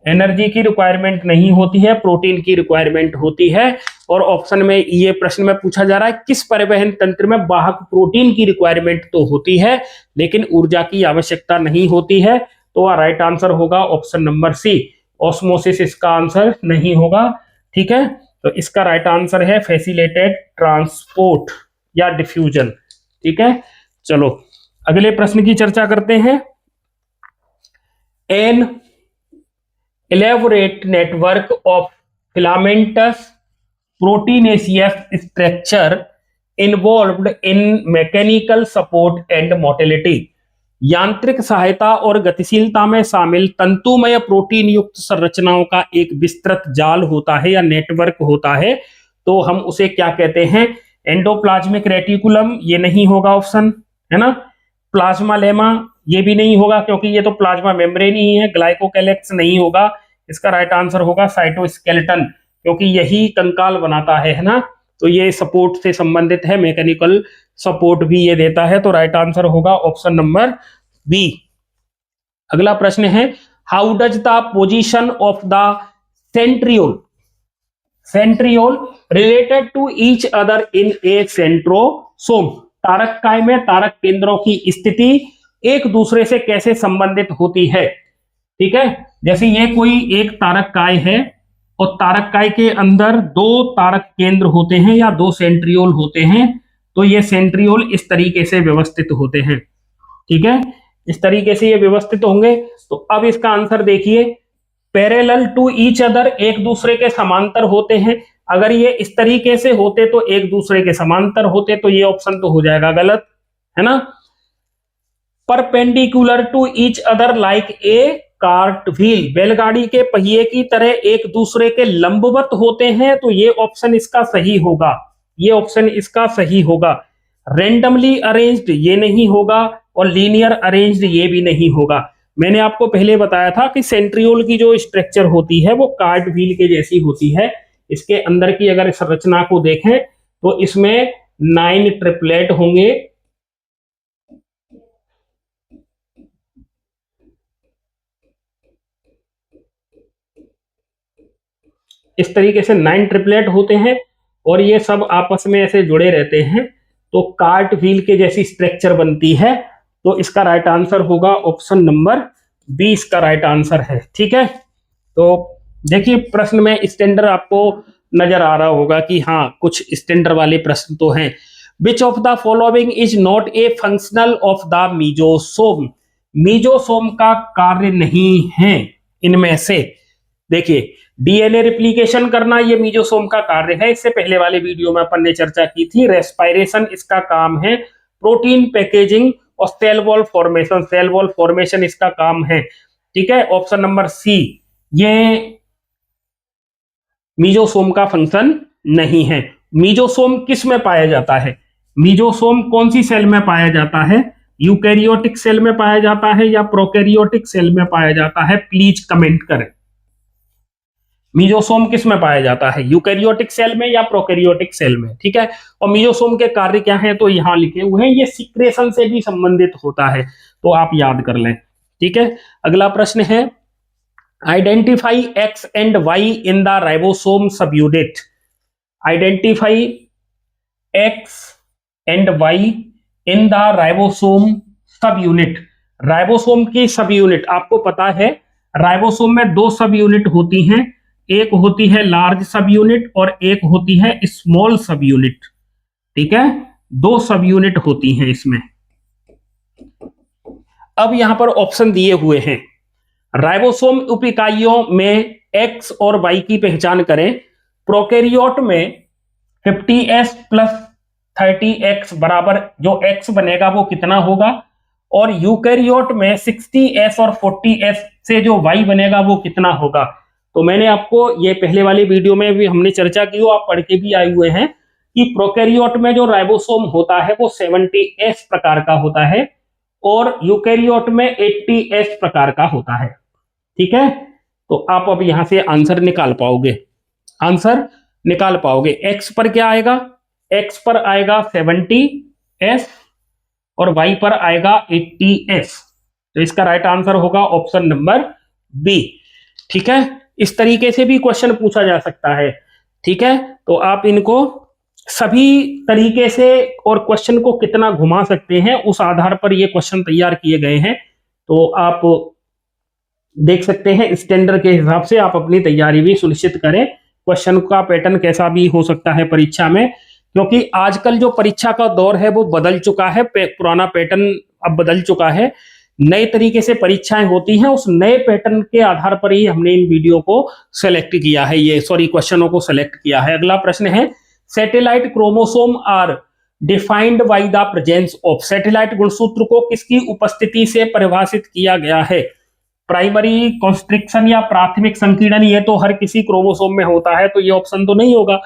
एनर्जी की रिक्वायरमेंट नहीं होती है, प्रोटीन की रिक्वायरमेंट होती है। और ऑप्शन में ये प्रश्न में पूछा जा रहा है किस परिवहन तंत्र में वाहक प्रोटीन की रिक्वायरमेंट तो होती है लेकिन ऊर्जा की आवश्यकता नहीं होती है, तो राइट आंसर होगा ऑप्शन नंबर सी, ऑस्मोसिस इसका आंसर नहीं होगा। ठीक है, तो इसका राइट आंसर है फैसिलिटेटेड ट्रांसपोर्ट या डिफ्यूजन। ठीक है, चलो अगले प्रश्न की चर्चा करते हैं। An elaborate network of filamentous proteinaceous structure involved in mechanical support and motility। यांत्रिक सहायता और गतिशीलता में शामिल तंतुमय प्रोटीन युक्त संरचनाओं का एक विस्तृत जाल होता है या नेटवर्क होता है, तो हम उसे क्या कहते हैं? एंडोप्लाज्मिक रेटिकुलम, ये नहीं होगा ऑप्शन, है ना। प्लाज्मा लेमा, ये भी नहीं होगा क्योंकि ये तो प्लाज्मा मेम्ब्रेन ही है। ग्लाइकोकैलेक्स नहीं होगा, इसका राइट आंसर होगा साइटोस्केलेटन, क्योंकि यही कंकाल बनाता है ना, तो ये सपोर्ट से संबंधित है, मैकेनिकल सपोर्ट भी ये देता है, तो राइट आंसर होगा ऑप्शन नंबर बी। अगला प्रश्न है, how does the position of the centriole centriole related to each other in a centrosome? तारक काय में तारक केंद्रों की स्थिति एक दूसरे से कैसे संबंधित होती है? ठीक है, जैसे ये कोई एक तारक काय है और तारक काय के अंदर दो तारक केंद्र होते हैं या दो सेंट्रियोल होते हैं, तो ये सेंट्रियोल इस तरीके से व्यवस्थित होते हैं। ठीक है, इस तरीके से ये व्यवस्थित होंगे। तो अब इसका आंसर देखिए, पैरेलल टू ईच अदर, एक दूसरे के समांतर होते हैं। अगर ये इस तरीके से होते तो एक दूसरे के समांतर होते, तो ये ऑप्शन तो हो जाएगा गलत, है ना। Perpendicular to each other like a cart wheel, बैलगाड़ी के पहिए की तरह एक दूसरे के लंबवत होते हैं, तो ये ऑप्शन इसका सही होगा, ये ऑप्शन इसका सही होगा। रेंडमली अरेंज्ड ये नहीं होगा, और लीनियर अरेंज्ड ये भी नहीं होगा। मैंने आपको पहले बताया था कि सेंट्रियोल की जो स्ट्रक्चर होती है वो कार्ट व्हील के जैसी होती है। इसके अंदर की अगर संरचना को देखें तो इसमें 9 ट्रिपलेट होंगे, इस तरीके से 9 ट्रिपलेट होते हैं और ये सब आपस में ऐसे जुड़े रहते हैं, तो कार्ट व्हील के जैसी स्ट्रक्चर बनती है। तो इसका राइट आंसर होगा ऑप्शन नंबर बी, इसका राइट आंसर है। ठीक है, तो देखिए प्रश्न में स्टैंडर्ड आपको नजर आ रहा होगा कि हाँ कुछ स्टैंडर्ड वाले प्रश्न तो हैं। Which of the following is not a functional of the mesosome? Mesosome का कार्य नहीं है इनमें से। देखिए डीएनए रिप्लिकेशन करना ये मीजोसोम का कार्य है, इससे पहले वाले वीडियो में अपन ने चर्चा की थी। रेस्पायरेशन इसका काम है, प्रोटीन पैकेजिंग और cell wall formation, cell wall formation इसका काम है। ठीक है, ऑप्शन नंबर सी ये मीजोसोम का फंक्शन नहीं है। मीजोसोम किस में पाया जाता है? मीजोसोम कौन सी सेल में पाया जाता है? यूकैरियोटिक सेल में पाया जाता है या प्रोकैरियोटिक सेल में पाया जाता है? प्लीज कमेंट करें। मीजोसोम किस में पाया जाता है? यूकैरियोटिक सेल में या प्रोकैरियोटिक सेल में? ठीक है। और मीजोसोम के कार्य क्या हैं तो यहां लिखे हुए हैं, ये सिक्रेशन से भी संबंधित होता है, तो आप याद कर लें। ठीक है। अगला प्रश्न है, identify X and Y in the ribosome subunit. Identify X and Y in the ribosome subunit. Ribosome की सब यूनिट आपको पता है, राइबोसोम में दो सब यूनिट होती हैं, एक होती है लार्ज सब यूनिट और एक होती है स्मॉल सब यूनिट। ठीक है, दो सब यूनिट होती हैं इसमें। अब यहां पर ऑप्शन दिए हुए हैं, राइबोसोम उप इकाइयों में एक्स और वाई की पहचान करें। प्रोकैरियोट में 50s प्लस 30x बराबर जो x बनेगा वो कितना होगा, और यूकैरियोट में 60s और 40s से जो y बनेगा वो कितना होगा। तो मैंने आपको ये पहले वाली वीडियो में भी हमने चर्चा की, आप पढ़ के भी आए हुए हैं कि प्रोकैरियोट में जो राइबोसोम होता है वो 70s प्रकार का होता है और यूकैरियोट में 80s प्रकार का होता है। ठीक है, तो आप अब यहां से आंसर निकाल पाओगे, आंसर निकाल पाओगे। एक्स पर क्या आएगा? एक्स पर आएगा 70s और वाई पर आएगा 80s। तो इसका राइट आंसर होगा ऑप्शन नंबर बी। ठीक है, इस तरीके से भी क्वेश्चन पूछा जा सकता है। ठीक है, तो आप इनको सभी तरीके से और क्वेश्चन को कितना घुमा सकते हैं उस आधार पर ये क्वेश्चन तैयार किए गए हैं। तो आप देख सकते हैं, स्टैंडर्ड के हिसाब से आप अपनी तैयारी भी सुनिश्चित करें। क्वेश्चन का पैटर्न कैसा भी हो सकता है परीक्षा में, क्योंकि आजकल जो परीक्षा का दौर है वो बदल चुका है, पुराना पैटर्न अब बदल चुका है, नए तरीके से परीक्षाएं होती हैं। उस नए पैटर्न के आधार पर ही हमने इन वीडियो को सेलेक्ट किया है, ये सॉरी क्वेश्चनों को सेलेक्ट किया है। अगला प्रश्न है, satellite chromosome are defined by the presence of. Satellite गुणसूत्र को किसकी उपस्थिति से परिभाषित किया गया है? प्राइमरी कॉन्स्ट्रिक्शन या प्राथमिक संकीर्णन, ये तो हर किसी क्रोमोसोम में होता है, तो ये ऑप्शन तो नहीं होगा।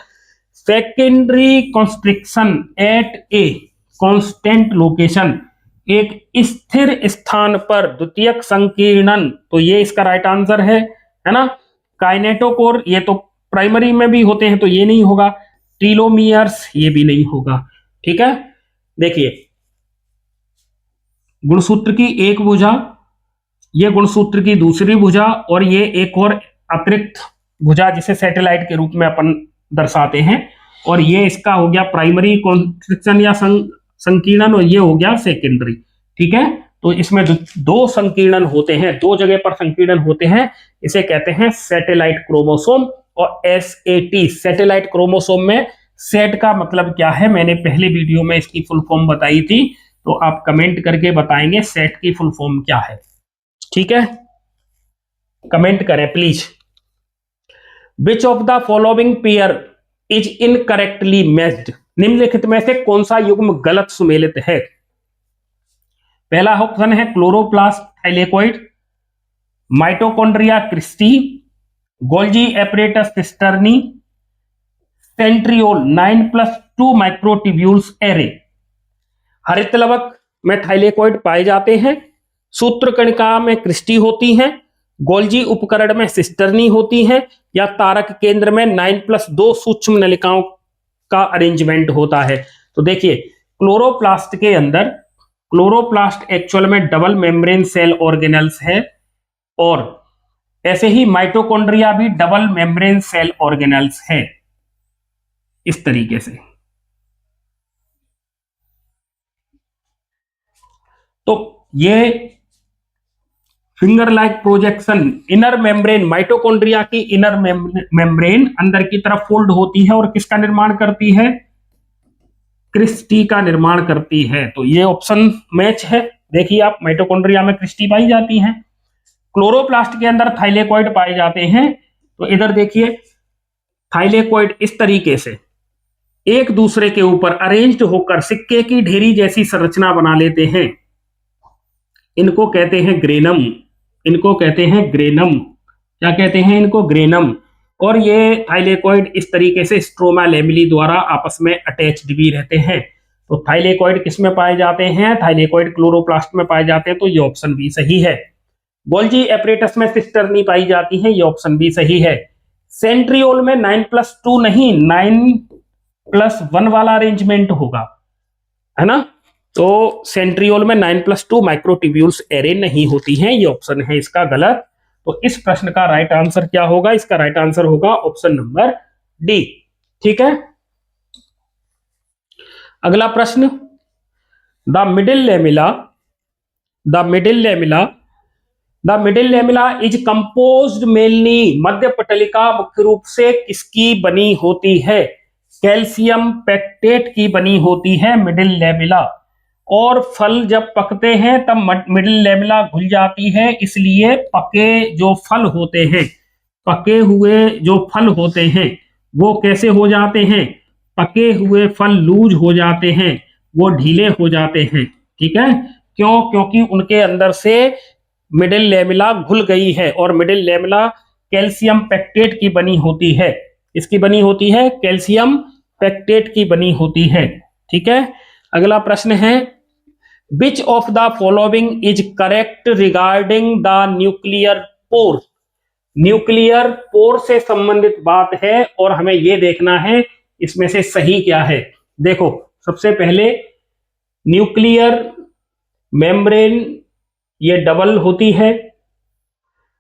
Secondary constriction at a constant location, एक स्थिर स्थान पर द्वितीयक संकीर्णन, तो ये इसका राइट आंसर है ना। काइनेटोकोर, ये तो प्राइमरी में भी होते हैं तो ये नहीं होगा। टीलोमियर्स, ये भी नहीं होगा। ठीक है, देखिए गुणसूत्र की एक भुजा, ये गुणसूत्र की दूसरी भुजा और ये एक और अतिरिक्त भुजा जिसे सैटेलाइट के रूप में अपन दर्शाते हैं, और ये इसका हो गया प्राइमरी कॉन्स्ट्रिक्शन या संकीर्णन और ये हो गया सेकेंडरी। ठीक है, तो इसमें दो संकीर्णन होते हैं, दो जगह पर संकीर्णन होते हैं, इसे कहते हैं सैटेलाइट क्रोमोसोम। और SAT सैटेलाइट क्रोमोसोम में सेट का मतलब क्या है, मैंने पहले वीडियो में इसकी फुल फॉर्म बताई थी, तो आप कमेंट करके बताएंगे सेट की फुल फॉर्म क्या है। ठीक है, कमेंट करें please. Which of the following pair is incorrectly matched. निम्नलिखित में से कौन सा युग्म गलत सुमेलित है? पहला ऑप्शन है chloroplast thylakoid, mitochondria cristae, Golgi apparatus cisternae, centriole 9+2 microtubules array. हरित लवक में थाइलेकोइड पाए जाते हैं, सूत्रकणिका में क्रिस्टी होती हैं, गोल्जी उपकरण में सिस्टर्नी होती हैं, या तारक केंद्र में 9+2 सूक्ष्म नलिकाओं का अरेंजमेंट होता है। तो देखिए क्लोरोप्लास्ट के अंदर, क्लोरोप्लास्ट एक्चुअल में डबल मेम्ब्रेन सेल ऑर्गेनेल्स है, और ऐसे ही माइटोकॉन्ड्रिया भी डबल मेम्ब्रेन सेल ऑर्गेनेल्स है, इस तरीके से। तो ये finger like projection, inner membrane, mitochondria की इनर मेम्ब्रेन अंदर की तरफ फोल्ड होती है और किसका निर्माण करती है? क्रिस्टी का निर्माण करती है। तो ये ऑप्शन मैच है। देखिए आप, माइटोकॉन्ड्रिया में क्रिस्टी पाई जाती हैं, क्लोरोप्लास्ट के अंदर थाइलेकोइड पाए जाते हैं। तो इधर देखिए थाइलेकोइड इस तरीके से एक दूसरे के ऊपर अरेंज्ड होकर सिक्के की ढेरी जैसी संरचना बना लेते हैं, इनको कहते हैं ग्रेनम। इनको कहते हैं ग्रेनम। क्या कहते हैं इनको? ग्रेनम। और ये थाइलेकोइड इस तरीके से स्ट्रोमा लेमिली द्वारा आपस में अटैच्ड भी रहते हैं। तो थाइलेकोइड किस में पाए जाते हैं? थाइलेकोइड क्लोरोप्लास्ट में पाए जाते हैं, तो ये ऑप्शन भी सही है। गोल्जी एपरेटस में सिस्टर्नी पाई जाती है, ये ऑप्शन भी सही है। सेंट्रियोल में 9+2 नहीं 9+1 वाला अरेंजमेंट होगा, है ना। तो सेंट्रियोल में 9+2 माइक्रोट्यूब्यूल्स एरे नहीं होती हैं, ये ऑप्शन है इसका गलत। तो इस प्रश्न का राइट आंसर क्या होगा? इसका राइट आंसर होगा ऑप्शन नंबर डी। ठीक है, अगला प्रश्न, the middle lamella is composed mainly, मध्य पटलिका मुख्य रूप से किसकी बनी होती है? कैल्शियम पेक्टेट की बनी होती है मिडिल लेमिला। और फल जब पकते हैं तब मिडिल लेमिला घुल जाती है, इसलिए पके जो फल होते हैं, पके हुए जो फल होते हैं वो कैसे हो जाते हैं? पके हुए फल लूज हो जाते हैं, वो ढीले हो जाते हैं। ठीक है, क्यों? क्योंकि उनके अंदर से मिडिल लेमिला घुल गई है, और मिडिल लेमिला कैल्शियम पेक्टेट की बनी होती है। इसकी बनी होती है कैल्शियम पेक्टेट की बनी होती है। ठीक है, अगला प्रश्न है, विच of the following is correct regarding the nuclear pore? Nuclear pore से संबंधित बात है और हमें यह देखना है इसमें से सही क्या है। देखो, सबसे पहले न्यूक्लियर मेम्ब्रेन ये डबल होती है।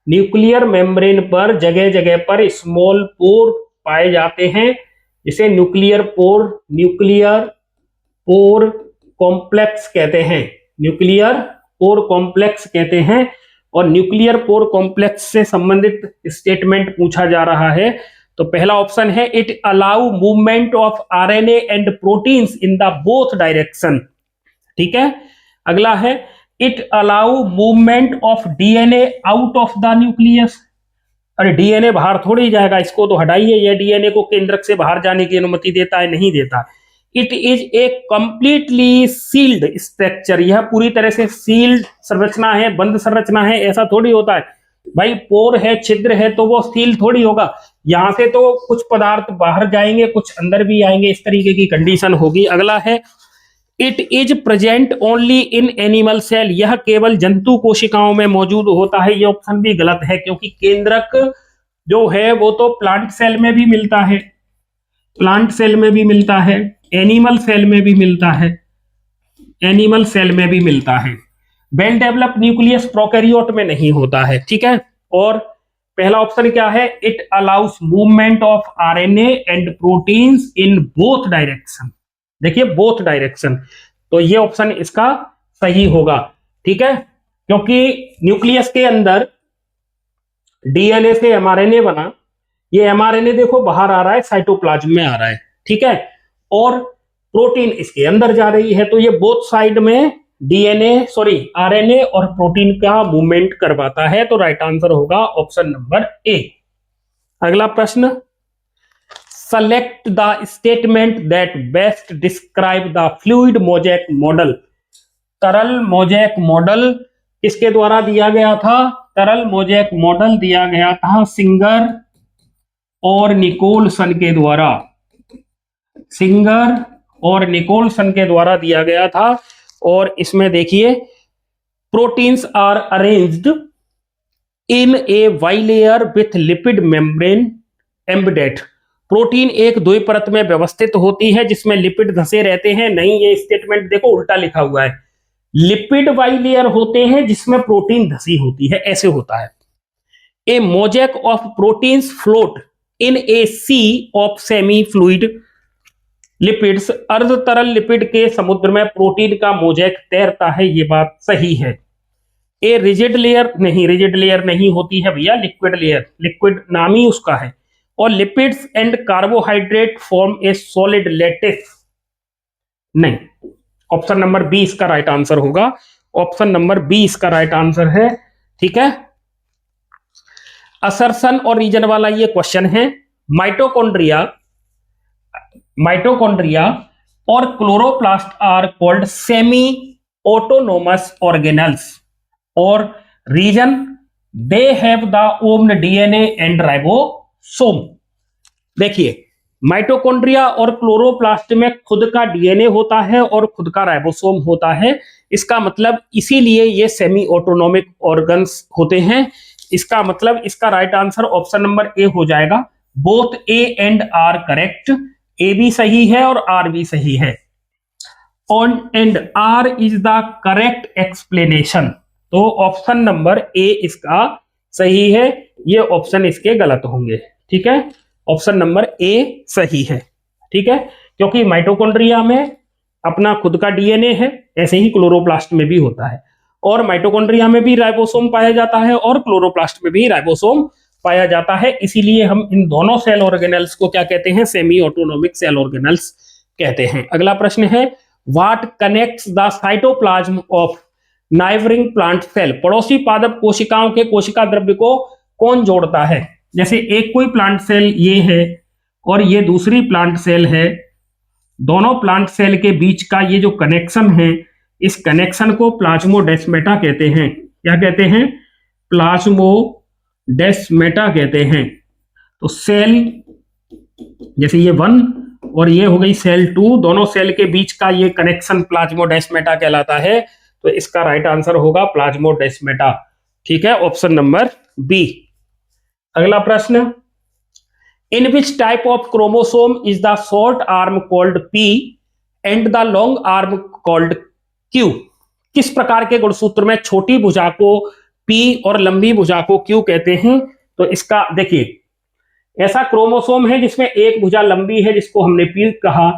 न्यूक्लियर मेम्ब्रेन पर जगह जगह पर स्मॉल पोर पाए जाते हैं, इसे न्यूक्लियर पोर कॉम्प्लेक्स कहते हैं, न्यूक्लियर पोर कॉम्प्लेक्स कहते हैं। और न्यूक्लियर पोर कॉम्प्लेक्स से संबंधित स्टेटमेंट पूछा जा रहा है, तो पहला ऑप्शन है, it allow movement of RNA and proteins in the both direction. ठीक है, अगला है, it allow movement of DNA out of the nucleus. अरे डीएनए बाहर थोड़ी जाएगा, इसको तो हटाइए, यह डीएनए को केंद्रक से बाहर जाने की अनुमति देता है? नहीं देता। It is a completely sealed structure, यह पूरी तरह से सील्ड संरचना है, बंद संरचना है, ऐसा थोड़ी होता है भाई। पोर है, छिद्र है, तो वो सील थोड़ी होगा, यहां से तो कुछ पदार्थ बाहर जाएंगे, कुछ अंदर भी आएंगे, इस तरीके की कंडीशन होगी। अगला है, it is present only in animal cell, यह केवल जंतु कोशिकाओं में मौजूद होता है, यह ऑप्शन भी गलत है, क्योंकि केंद्रक जो है वो तो प्लांट सेल में भी मिलता है, प्लांट सेल में भी मिलता है, एनिमल सेल में भी मिलता है, एनिमल सेल में भी मिलता है। वेल डेवलप न्यूक्लियस प्रोकैरियोट में नहीं होता है। ठीक है, और पहला ऑप्शन क्या है? It allow us movement of RNA and proteins in both direction. देखिए, बोथ डायरेक्शन, तो ये ऑप्शन इसका सही होगा। ठीक है, क्योंकि न्यूक्लियस के अंदर डीएनए से एमआरएनए बना, ये एमआरएनए देखो बाहर आ रहा है, साइटोप्लाज्म में आ रहा है। ठीक है, और प्रोटीन इसके अंदर जा रही है, तो ये बोथ साइड में आरएनए और प्रोटीन का मूवमेंट करवाता है। तो राइट आंसर होगा ऑप्शन नंबर ए। अगला प्रश्न, select the statement that best describe the fluid mosaic model. तरल मोज़ेक मॉडल किसके द्वारा दिया गया था? तरल मोज़ेक मॉडल दिया गया था सिंगर और निकोलसन के द्वारा, सिंगर और निकोलसन के द्वारा दिया गया था। और इसमें देखिए, proteins are arranged in a bilayer with lipid membrane embedded. Protein एक द्विपरत में व्यवस्थित होती है जिसमें लिपिड धंसे रहते हैं। नहीं, ये स्टेटमेंट देखो उल्टा लिखा हुआ है, लिपिड बाइलेयर होते हैं जिसमें प्रोटीन धंसी होती है, ऐसे होता है। A mosaic of proteins float in a sea of semi fluid lipids. अर्ध तरल लिपिड के समुद्र में प्रोटीन का मोज़ेक तैरता है, ये बात सही है। ए रिजिड लेयर नहीं, रिजिड लेयर नहीं होती है भैया, लिक्विड लेयर, लिक्विड नाम ही उसका है। और lipids and carbohydrate form A solid lattice. नहीं, ऑप्शन नंबर 20 का राइट आंसर होगा, ऑप्शन नंबर 20 का राइट आंसर है। ठीक है, असर्शन और रीजन वाला ये क्वेश्चन है। माइटोकॉन्ड्रिया और chloroplast are called semi autonomous organelles, और reason they have the own DNA and ribosome. Ribosome. देखिए, माइटोकॉन्ड्रिया और क्लोरोप्लास्ट में खुद का डीएनए होता है और खुद का राइबोसोम होता है। इसका मतलब इसीलिए ये सेमी ऑटोनॉमिक ऑर्गन्स होते हैं। इसका मतलब इसका right answer option number A हो जाएगा। Both A and R correct, A भी सही है और आर भी सही है। On and R is the correct explanation. तो ऑप्शन नंबर ए इसका सही है, ये ऑप्शन इसके गलत होंगे। ठीक है, ऑप्शन नंबर ए सही है। ठीक है, क्योंकि माइटोकॉन्ड्रिया में अपना खुद का डीएनए है, ऐसे ही क्लोरोप्लास्ट में भी होता है, और माइटोकॉन्ड्रिया में भी राइबोसोम पाया जाता है और क्लोरोप्लास्ट में भी राइबोसोम पाया जाता है। इसीलिए हम इन दोनों सेल ऑर्गेनल्स को क्या कहते हैं? सेमी ऑटोनॉमिक सेल ऑर्गेनल्स कहते हैं। अगला प्रश्न है, what connects the cytoplasm of neighbouring plant cell? पड़ोसी पादप कोशिकाओं के कोशिका द्रव्य को कौन जोड़ता है? जैसे एक कोई प्लांट सेल ये है और ये दूसरी प्लांट सेल है, दोनों प्लांट सेल के बीच का ये जो कनेक्शन है, इस कनेक्शन को प्लाज्मोडेस्मेटा कहते हैं। क्या कहते हैं? प्लाज्मोडेस्मेटा कहते हैं। तो सेल, जैसे ये 1 और ये हो गई सेल 2, दोनों सेल के बीच का ये कनेक्शन प्लाज्मोडेस्मेटा कहलाता है। तो इसका राइट आंसर होगा प्लाज्मोडेस्मेटा। ठीक है, ऑप्शन नंबर बी। अगला प्रश्न, in which type of chromosome is the short arm called p and the long arm called q? किस प्रकार के गुणसूत्र में छोटी भुजा को पी और लंबी भुजा को क्यू कहते हैं? तो इसका देखिए, ऐसा क्रोमोसोम है जिसमें एक भुजा लंबी है जिसको हमने पी कहा,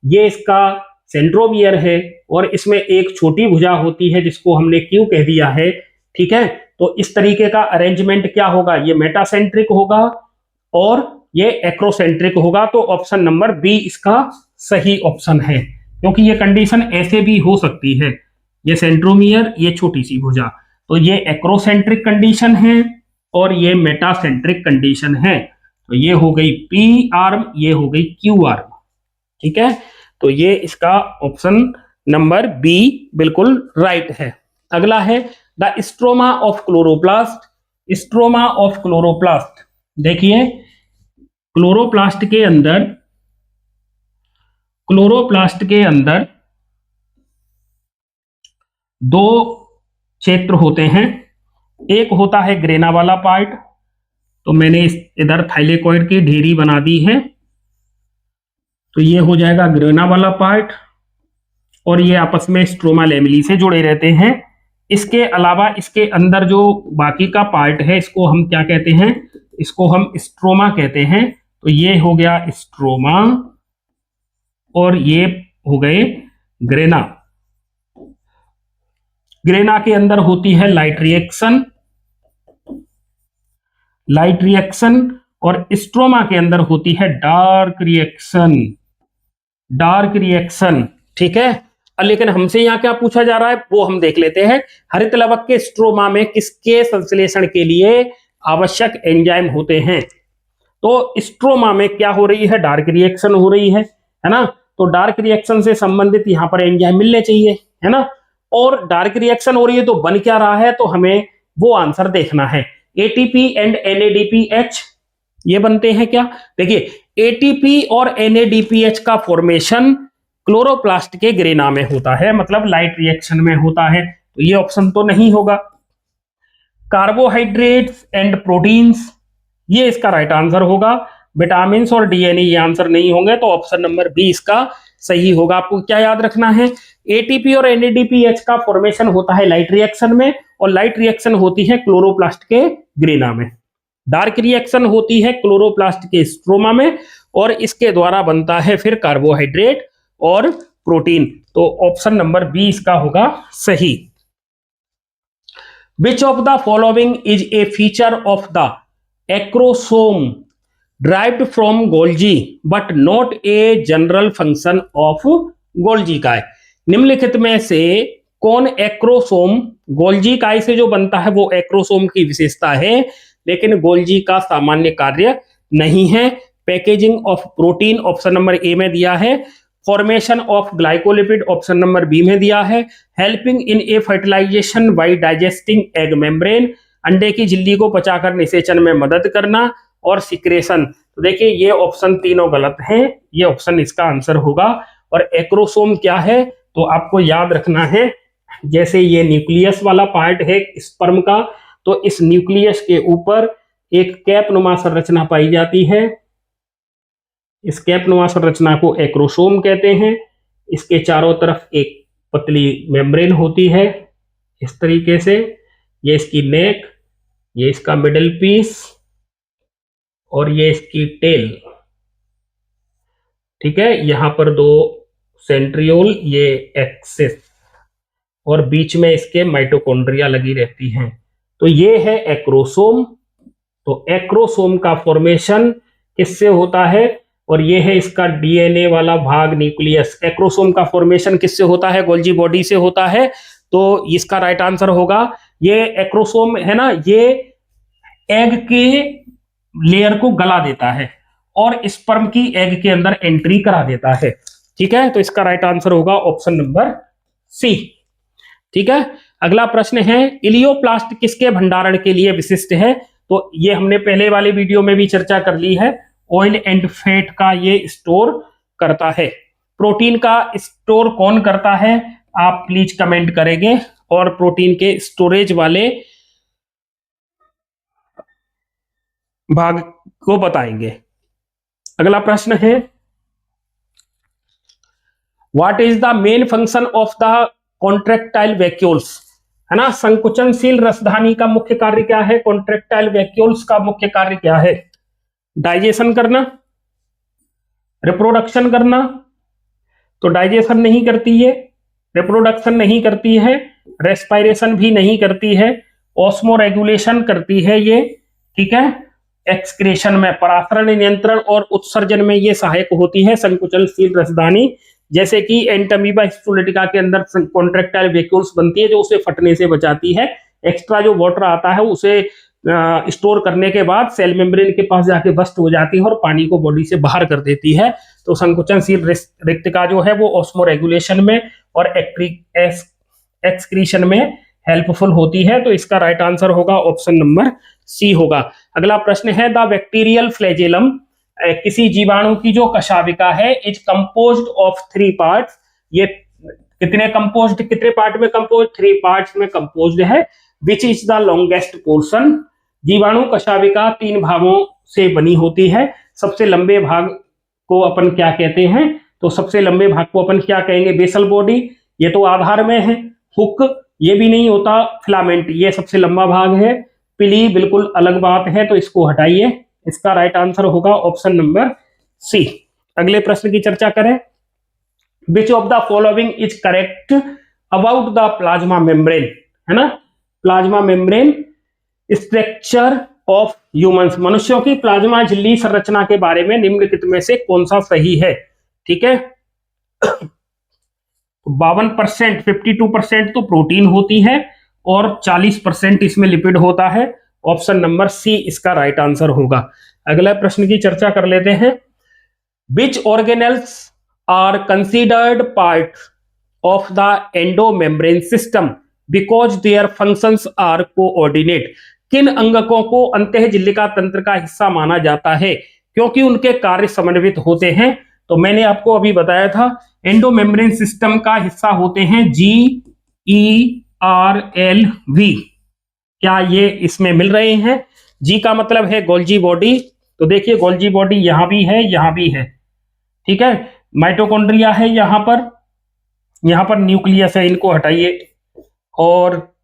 ये इसका सेंट्रोमियर है, और इसमें एक छोटी भुजा होती है जिसको हमने क्यू कह दिया है। ठीक है, तो इस तरीके का अरेंजमेंट क्या होगा? ये मेटासेंट्रिक होगा और ये एक्रोसेंट्रिक होगा। तो ऑप्शन नंबर बी इसका सही ऑप्शन है, क्योंकि ये कंडीशन ऐसे भी हो सकती है, ये सेंट्रोमियर, ये छोटी सी भुजा, तो ये एक्रोसेंट्रिक कंडीशन है और ये मेटासेंट्रिक कंडीशन है। तो ये हो गई पी आर्म, ये हो गई क्यू आर्म। ठीक है, तो ये इसका ऑप्शन नंबर बी बिल्कुल राइट है। अगला है the stroma of chloroplast. Stroma of chloroplast, देखिए क्लोरोप्लास्ट के अंदर दो क्षेत्र होते हैं। एक होता है ग्रेना वाला पार्ट, तो मैंने इधर थाइलेकोइड की ढेरी बना दी है, तो ये हो जाएगा ग्रेना वाला पार्ट, और ये आपस में स्ट्रोमा लैमेली से जुड़े रहते हैं। इसके अलावा इसके अंदर जो बाकी का पार्ट है, इसको हम क्या कहते हैं? इसको हम स्ट्रोमा कहते हैं। तो ये हो गया स्ट्रोमा और ये हो गए ग्रेना। ग्रेना के अंदर होती है लाइट रिएक्शन, और स्ट्रोमा के अंदर होती है डार्क रिएक्शन। ठीक है, लेकिन हमसे यहाँ क्या पूछा जा रहा है वो हम देख लेते हैं। हरित लवक के स्ट्रोमा में किसके संश्लेषण के लिए आवश्यक एंजाइम होते हैं? तो स्ट्रोमा में क्या हो रही है? डार्क रिएक्शन हो रही है ना? तो डार्क रिएक्शन से संबंधित यहाँ पर एंजाइम मिलने चाहिए, है ना? और डार्क रिएक्शन हो रही है तो बन क्या रहा है, तो हमें वो आंसर देखना है। एटीपी एंड एनएडीपीएच ये बनते हैं क्या? देखिए, एटीपी और एनएडीपीएच का फॉर्मेशन क्लोरोप्लास्ट के ग्रेना में होता है, मतलब लाइट रिएक्शन में होता है, तो ये ऑप्शन तो नहीं होगा। कार्बोहाइड्रेट्स एंड प्रोटीन्स, ये इसका राइट आंसर होगा। विटामिन और डीएनए ये आंसर नहीं होंगे, तो ऑप्शन नंबर बी इसका सही होगा। आपको क्या याद रखना है? एटीपी और एनएडीपीएच का फॉर्मेशन होता है लाइट रिएक्शन में, और लाइट रिएक्शन होती है क्लोरोप्लास्ट के ग्रेना में। डार्क रिएक्शन होती है क्लोरोप्लास्ट के स्ट्रोमा में, और इसके द्वारा बनता है फिर कार्बोहाइड्रेट और प्रोटीन। तो ऑप्शन नंबर बी इसका होगा सही। विच of the following is a feature of the acrosome derived from Golgi but not a general function of Golgi काय? निम्नलिखित में से कौन एक्रोसोम, गोल्जी काय से जो बनता है वो एक्रोसोम की विशेषता है, लेकिन गोल्जी का सामान्य कार्य नहीं है? Packaging of protein option number A में दिया है, formation of glycolipid option number B में दिया है, helping in a fertilisation by digesting egg membrane, अंडे की झिल्ली को पचाकर निषेचन में मदद करना, और सिक्रेशन। तो देखिए ये ऑप्शन तीनों गलत हैं, ये ऑप्शन इसका आंसर होगा। और एक्रोसोम क्या है, तो आपको याद रखना है, जैसे ये न्यूक्लियस वाला पार्ट है स्पर्म का, तो इस न्यूक्लियस के ऊपर एक कैप नुमा संरचना पाई जाती है, इस कैप नुमा संरचना को एक्रोसोम कहते हैं। इसके चारों तरफ एक पतली मेम्ब्रेन होती है इस तरीके से, ये इसकी नेक, ये इसका मिडिल पीस और ये इसकी टेल। ठीक है, यहां पर दो सेंट्रियोल, ये एक्सिस, और बीच में इसके माइटोकॉन्ड्रिया लगी रहती हैं। तो ये है एक्रोसोम। तो एक्रोसोम का फॉर्मेशन किससे होता है, और ये है इसका डीएनए वाला भाग न्यूक्लियस। एक्रोसोम का फॉर्मेशन किससे होता है, गोल्जी बॉडी से होता है। तो इसका राइट आंसर होगा ये एक्रोसोम है ना, ये एग के लेयर को गला देता है और स्पर्म की एग के अंदर एंट्री करा देता है। ठीक है, तो इसका राइट आंसर होगा ऑप्शन नंबर सी। ठीक है, अगला प्रश्न है, इलियोप्लास्ट किसके भंडारण के लिए विशिष्ट है। तो ये हमने पहले वाले वीडियो में भी चर्चा कर ली है, ऑयल एंड फैट का ये स्टोर करता है। प्रोटीन का स्टोर कौन करता है, आप प्लीज कमेंट करेंगे और प्रोटीन के स्टोरेज वाले भाग को बताएंगे। अगला प्रश्न है, what is the main function of the contractile vacuoles, है ना। संकुचनशील रसधानी का मुख्य कार्य क्या है, कॉन्ट्रैक्टाइल वैक्यूल्स का मुख्य कार्य क्या है, डाइजेशन करना, रिप्रोडक्शन करना। तो डाइजेशन नहीं करती है, रिप्रोडक्शन नहीं करती है, रेस्पिरेशन भी नहीं करती है, ऑस्मो रेगुलेशन करती है ये। ठीक है, एक्सक्रीशन में, परासरण नियंत्रण और उत्सर्जन में ये सहायक होती है संकुचनशील रसधानी। जैसे कि एंटमीबा हिस्टोलिटिका के अंदर कॉन्ट्रैक्टाइल वैक्यूल्स बनती है जो उसे फटने से बचाती है। एक्स्ट्रा जो वाटर आता है उसे स्टोर करने के बाद सेल मेम्ब्रेन के पास जाके बस्ट हो जाती है और पानी को बॉडी से बाहर कर देती है। तो संकुचनशील रिक्तिका जो है वो ऑस्मो रेगुलेशन में और एक्सक्रीशन में हेल्पफुल होती है। तो इसका राइट आंसर होगा ऑप्शन नंबर सी होगा। अगला प्रश्न है, द बैक्टीरियल फ्लैजेलम, किसी जीवाणु की जो कशाविका है, इज कंपोज्ड ऑफ 3 पार्ट्स। ये कितने पार्ट में कंपोज, 3 पार्ट्स में कंपोज्ड है। Which is the longest portion, जीवाणु कशाविका 3 भागों से बनी होती है। सबसे लंबे भाग को अपन क्या कहते हैं, तो सबसे लंबे भाग को अपन क्या कहेंगे, बेसल बॉडी, ये तो आधार में है। हुक ये भी नहीं होता, फिलामेंट ये सबसे लंबा भाग है। पिली बिल्कुल अलग बात है, तो इसको हटाइए। इसका राइट आंसर होगा ऑप्शन नंबर सी। अगले प्रश्न की चर्चा करें, विच of the following is correct about the plasma membrane, है ना। Plasma membrane structure of humans, मनुष्यों की प्लाज्मा झिल्ली संरचना के बारे में निम्नलिखित में से कौन सा सही है। ठीक है, 52%, 52% तो प्रोटीन होती है और 40% इसमें लिपिड होता है। ऑप्शन नंबर सी इसका राइट आंसर होगा। अगला प्रश्न की चर्चा कर लेते हैं, which organelles are considered part of the endomembrane system because their functions are coordinate, किन अंगकों को अंतःझिल्लिका तंत्र का हिस्सा माना जाता है क्योंकि उनके कार्य समन्वित होते हैं। तो मैंने आपको अभी बताया था, एंडोमेम्ब्रेन सिस्टम का हिस्सा होते हैं GERLV। क्या ये इसमें मिल रहे हैं, जी का मतलब है गोल्जी बॉडी। तो देखिए गोल्जी बॉडी यहां भी है, यहां भी है। ठीक है, माइटोकॉन्ड्रिया है यहां पर न्यूक्लियस है, इनको हटाइए। और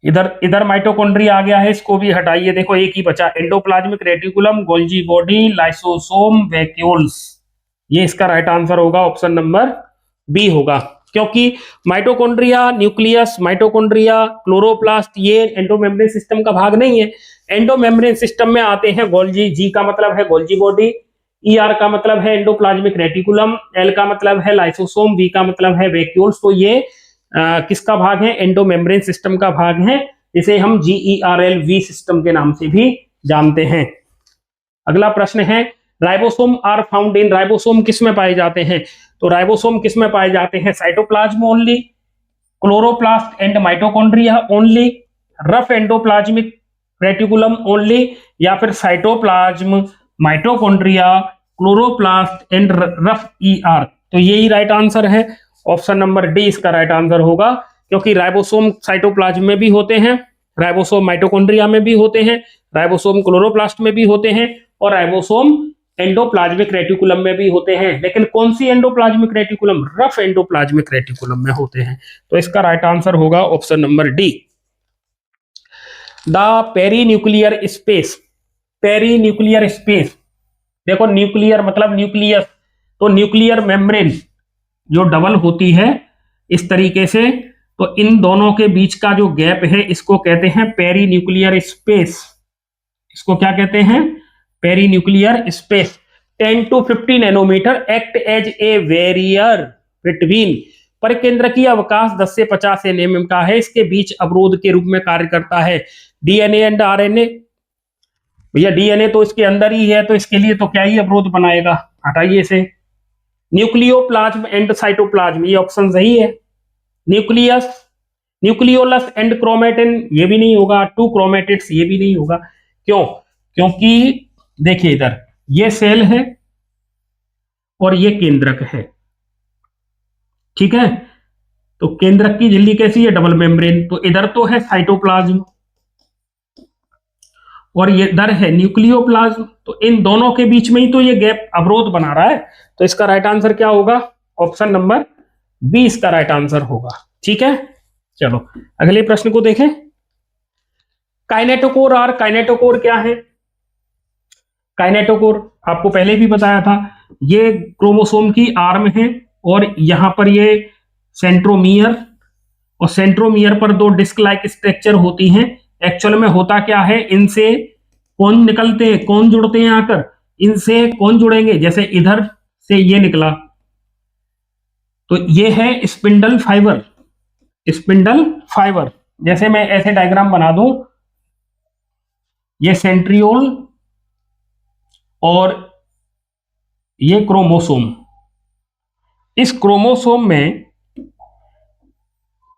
इधर माइटोकॉन्ड्रिया आ गया है, इसको भी हटाइए। देखो एक ही बचा, endoplasmic reticulum, Golgi body, lysosome, vacuoles. ये इसका राइट आंसर होगा, ऑप्शन नंबर बी होगा। क्योंकि माइटोकॉन्ड्रिया, न्यूक्लियस, माइटोकॉन्ड्रिया, क्लोरोप्लास्ट ये एंडोमेम्ब्रेन सिस्टम का भाग नहीं है। एंडोमेम्ब्रेन सिस्टम में आते हैं गोल्जी, जी का मतलब है गोल्जी बॉडी, ER का मतलब है एंडोप्लाज्मिक रेटिकुलम, L का मतलब है लाइसोसोम, V का मतलब है वैक्यूल्स। तो ये किसका भाग है, एंडोमेम्ब्रेन सिस्टम का भाग है, इसे हम GERLV सिस्टम के नाम से भी जानते हैं। अगला प्रश्न है, ribosome are found in, ribosome किस में पाए जाते हैं। तो राइबोसोम किस में पाए जाते हैं, cytoplasm only, chloroplast and mitochondria only, rough endoplasmic reticulum only, या फिर cytoplasm, mitochondria, chloroplast and rough ER. तो यही राइट आंसर है, ऑप्शन नंबर डी इसका राइट आंसर होगा, क्योंकि राइबोसोम साइटोप्लाज्म में भी होते हैं, राइबोसोम माइटोकॉन्ड्रिया में भी होते हैं, राइबोसोम क्लोरोप्लास्ट में भी होते हैं, और राइबोसोम एंडोप्लाज्मिक रेटिकुलम में भी होते हैं। लेकिन कौन सी endoplasmic reticulum? Rough endoplasmic reticulum में होते हैं। तो इसका राइट आंसर होगा option number D. The perinuclear space, perinuclear space, देखो न्यूक्लियर मतलब न्यूक्लियस, तो न्यूक्लियर मेम्ब्रेन जो डबल होती है इस तरीके से, तो इन दोनों के बीच का जो गैप है इसको कहते हैं पेरीन्यूक्लियर स्पेस। इसको क्या कहते हैं? Perinuclear space. 10 to 50 nanometre act as a barrier between, परिकेंद्र की अवकाश 10 से 50 nm का है, इसके बीच अवरोध के रूप में कार्य करता है। डीएनए एंड आरएनए, भैया डीएनए तो इसके अंदर ही है, तो इसके लिए तो क्या ही अवरोध बनाएगा, हटाइए इसे। न्यूक्लियोप्लाज्म एंड साइटोप्लाज्म, ये ऑप्शन सही है। न्यूक्लियस, न्यूक्लियोलस एंड क्रोमेटिन, ये भी नहीं होगा। टू क्रोमेटिड्स, ये भी नहीं होगा। क्यों? क्योंकि देखिए इधर ये सेल है और ये केंद्रक है, ठीक है। तो केंद्रक की झिल्ली कैसी है? Double membrane. तो इधर तो है साइटोप्लाज्म और ये इधर है न्यूक्लियोप्लाज्म, तो इन दोनों के बीच में ही तो ये गैप अवरोध बना रहा है। तो इसका राइट आंसर क्या होगा? ऑप्शन नंबर बी इसका राइट आंसर होगा, ठीक है। चलो अगले प्रश्न को देखें। काइनेटोकोर और काइनेटोकोर क्या है? काइनेटोकोर आपको पहले भी बताया था, ये क्रोमोसोम की आर्म है और यहां पर ये सेंट्रोमियर, और सेंट्रोमियर पर दो डिस्क लाइक स्ट्रक्चर होती हैं। एक्चुअल में होता क्या है, इनसे कौन निकलते हैं, कौन जुड़ते हैं आकर, इनसे कौन जुड़ेंगे? जैसे इधर से ये निकला तो ये है स्पिंडल फाइबर, स्पिंडल फाइबर। जैसे मैं ऐसे डायग्राम बना दूं, ये सेंट्रियोल और ये क्रोमोसोम, इस क्रोमोसोम में